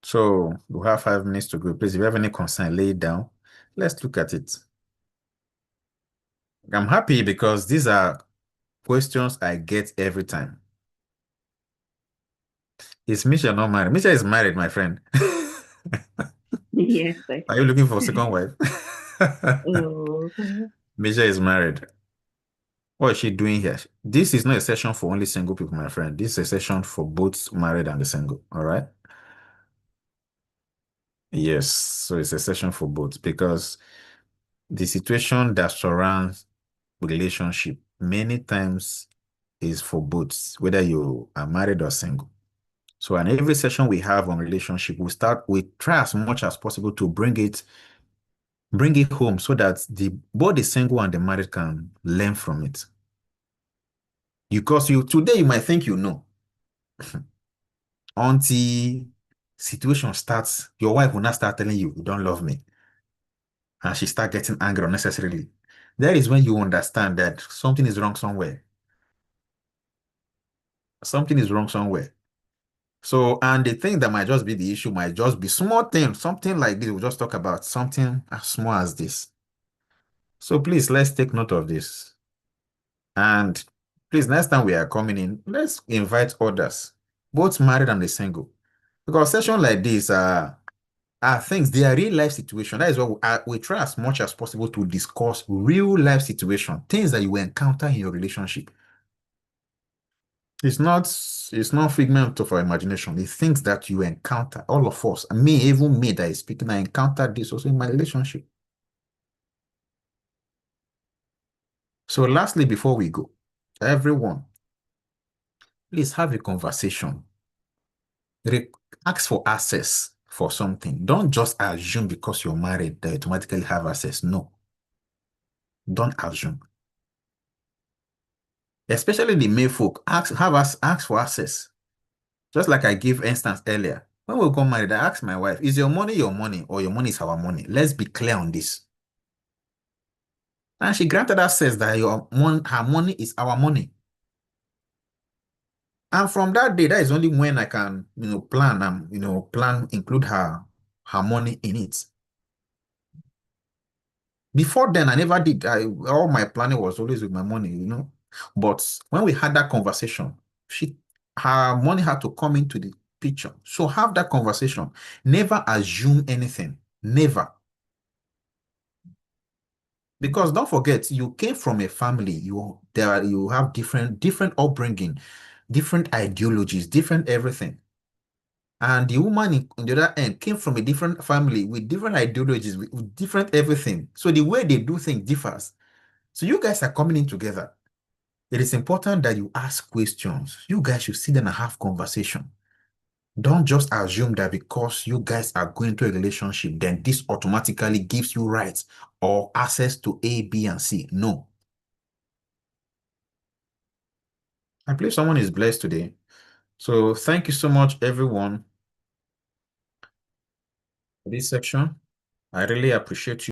So we have 5 minutes to go. Please, if you have any concern, lay it down. Let's look at it. I'm happy because these are questions I get every time. Is Misha not married? Misha is married, my friend. Yes, sir. Are you looking for a second wife? Oh, Misha is married. What is she doing here? This is not a session for only single people, my friend. This is a session for both married and the single. All right? Yes. So it's a session for both because the situation that surrounds relationship many times is for both, whether you are married or single. So in every session we have on relationship, we try as much as possible to bring it home so that both the single and the married can learn from it. Because today you might think you know. Until situation starts, your wife will not start telling you don't love me. And she start getting angry unnecessarily. That is when you understand that something is wrong somewhere. Something is wrong somewhere. So, and the thing that might just be the issue might just be small thing, something like this. We'll just talk about something as small as this. So please, let's take note of this. And please, next time we are coming in, let's invite others, both married and the single. Because session like this are things, they are real life situation. That is why we try as much as possible to discuss real life situation, things that you will encounter in your relationship. It's not figment of our imagination. The things that you encounter, all of us, and me, even me that is speaking, I encountered this also in my relationship. So lastly, before we go, everyone, please have a conversation. Ask for access for something. Don't just assume because you're married that you automatically have access. No. Don't assume. Especially the male folk, ask for access. Just like I gave instance earlier. When we got married, I asked my wife, is your money or your money is our money? Let's be clear on this. And she granted access that her money is our money. And from that day, that is only when I can, plan, include her money in it. Before then, I never did. All my planning was always with my money. But when we had that conversation, her money had to come into the picture. So have that conversation. Never assume anything. Never. Because don't forget, you came from a family. You have different upbringing, different ideologies, different everything. And the woman on the other end came from a different family with different ideologies, with different everything. So the way they do things differs. So you guys are coming in together. It is important that you ask questions. You guys should sit down and have conversation. Don't just assume that because you guys are going to a relationship, then this automatically gives you rights or access to A, B, and C. No. I believe someone is blessed today. So thank you so much, everyone, for this section. I really appreciate you.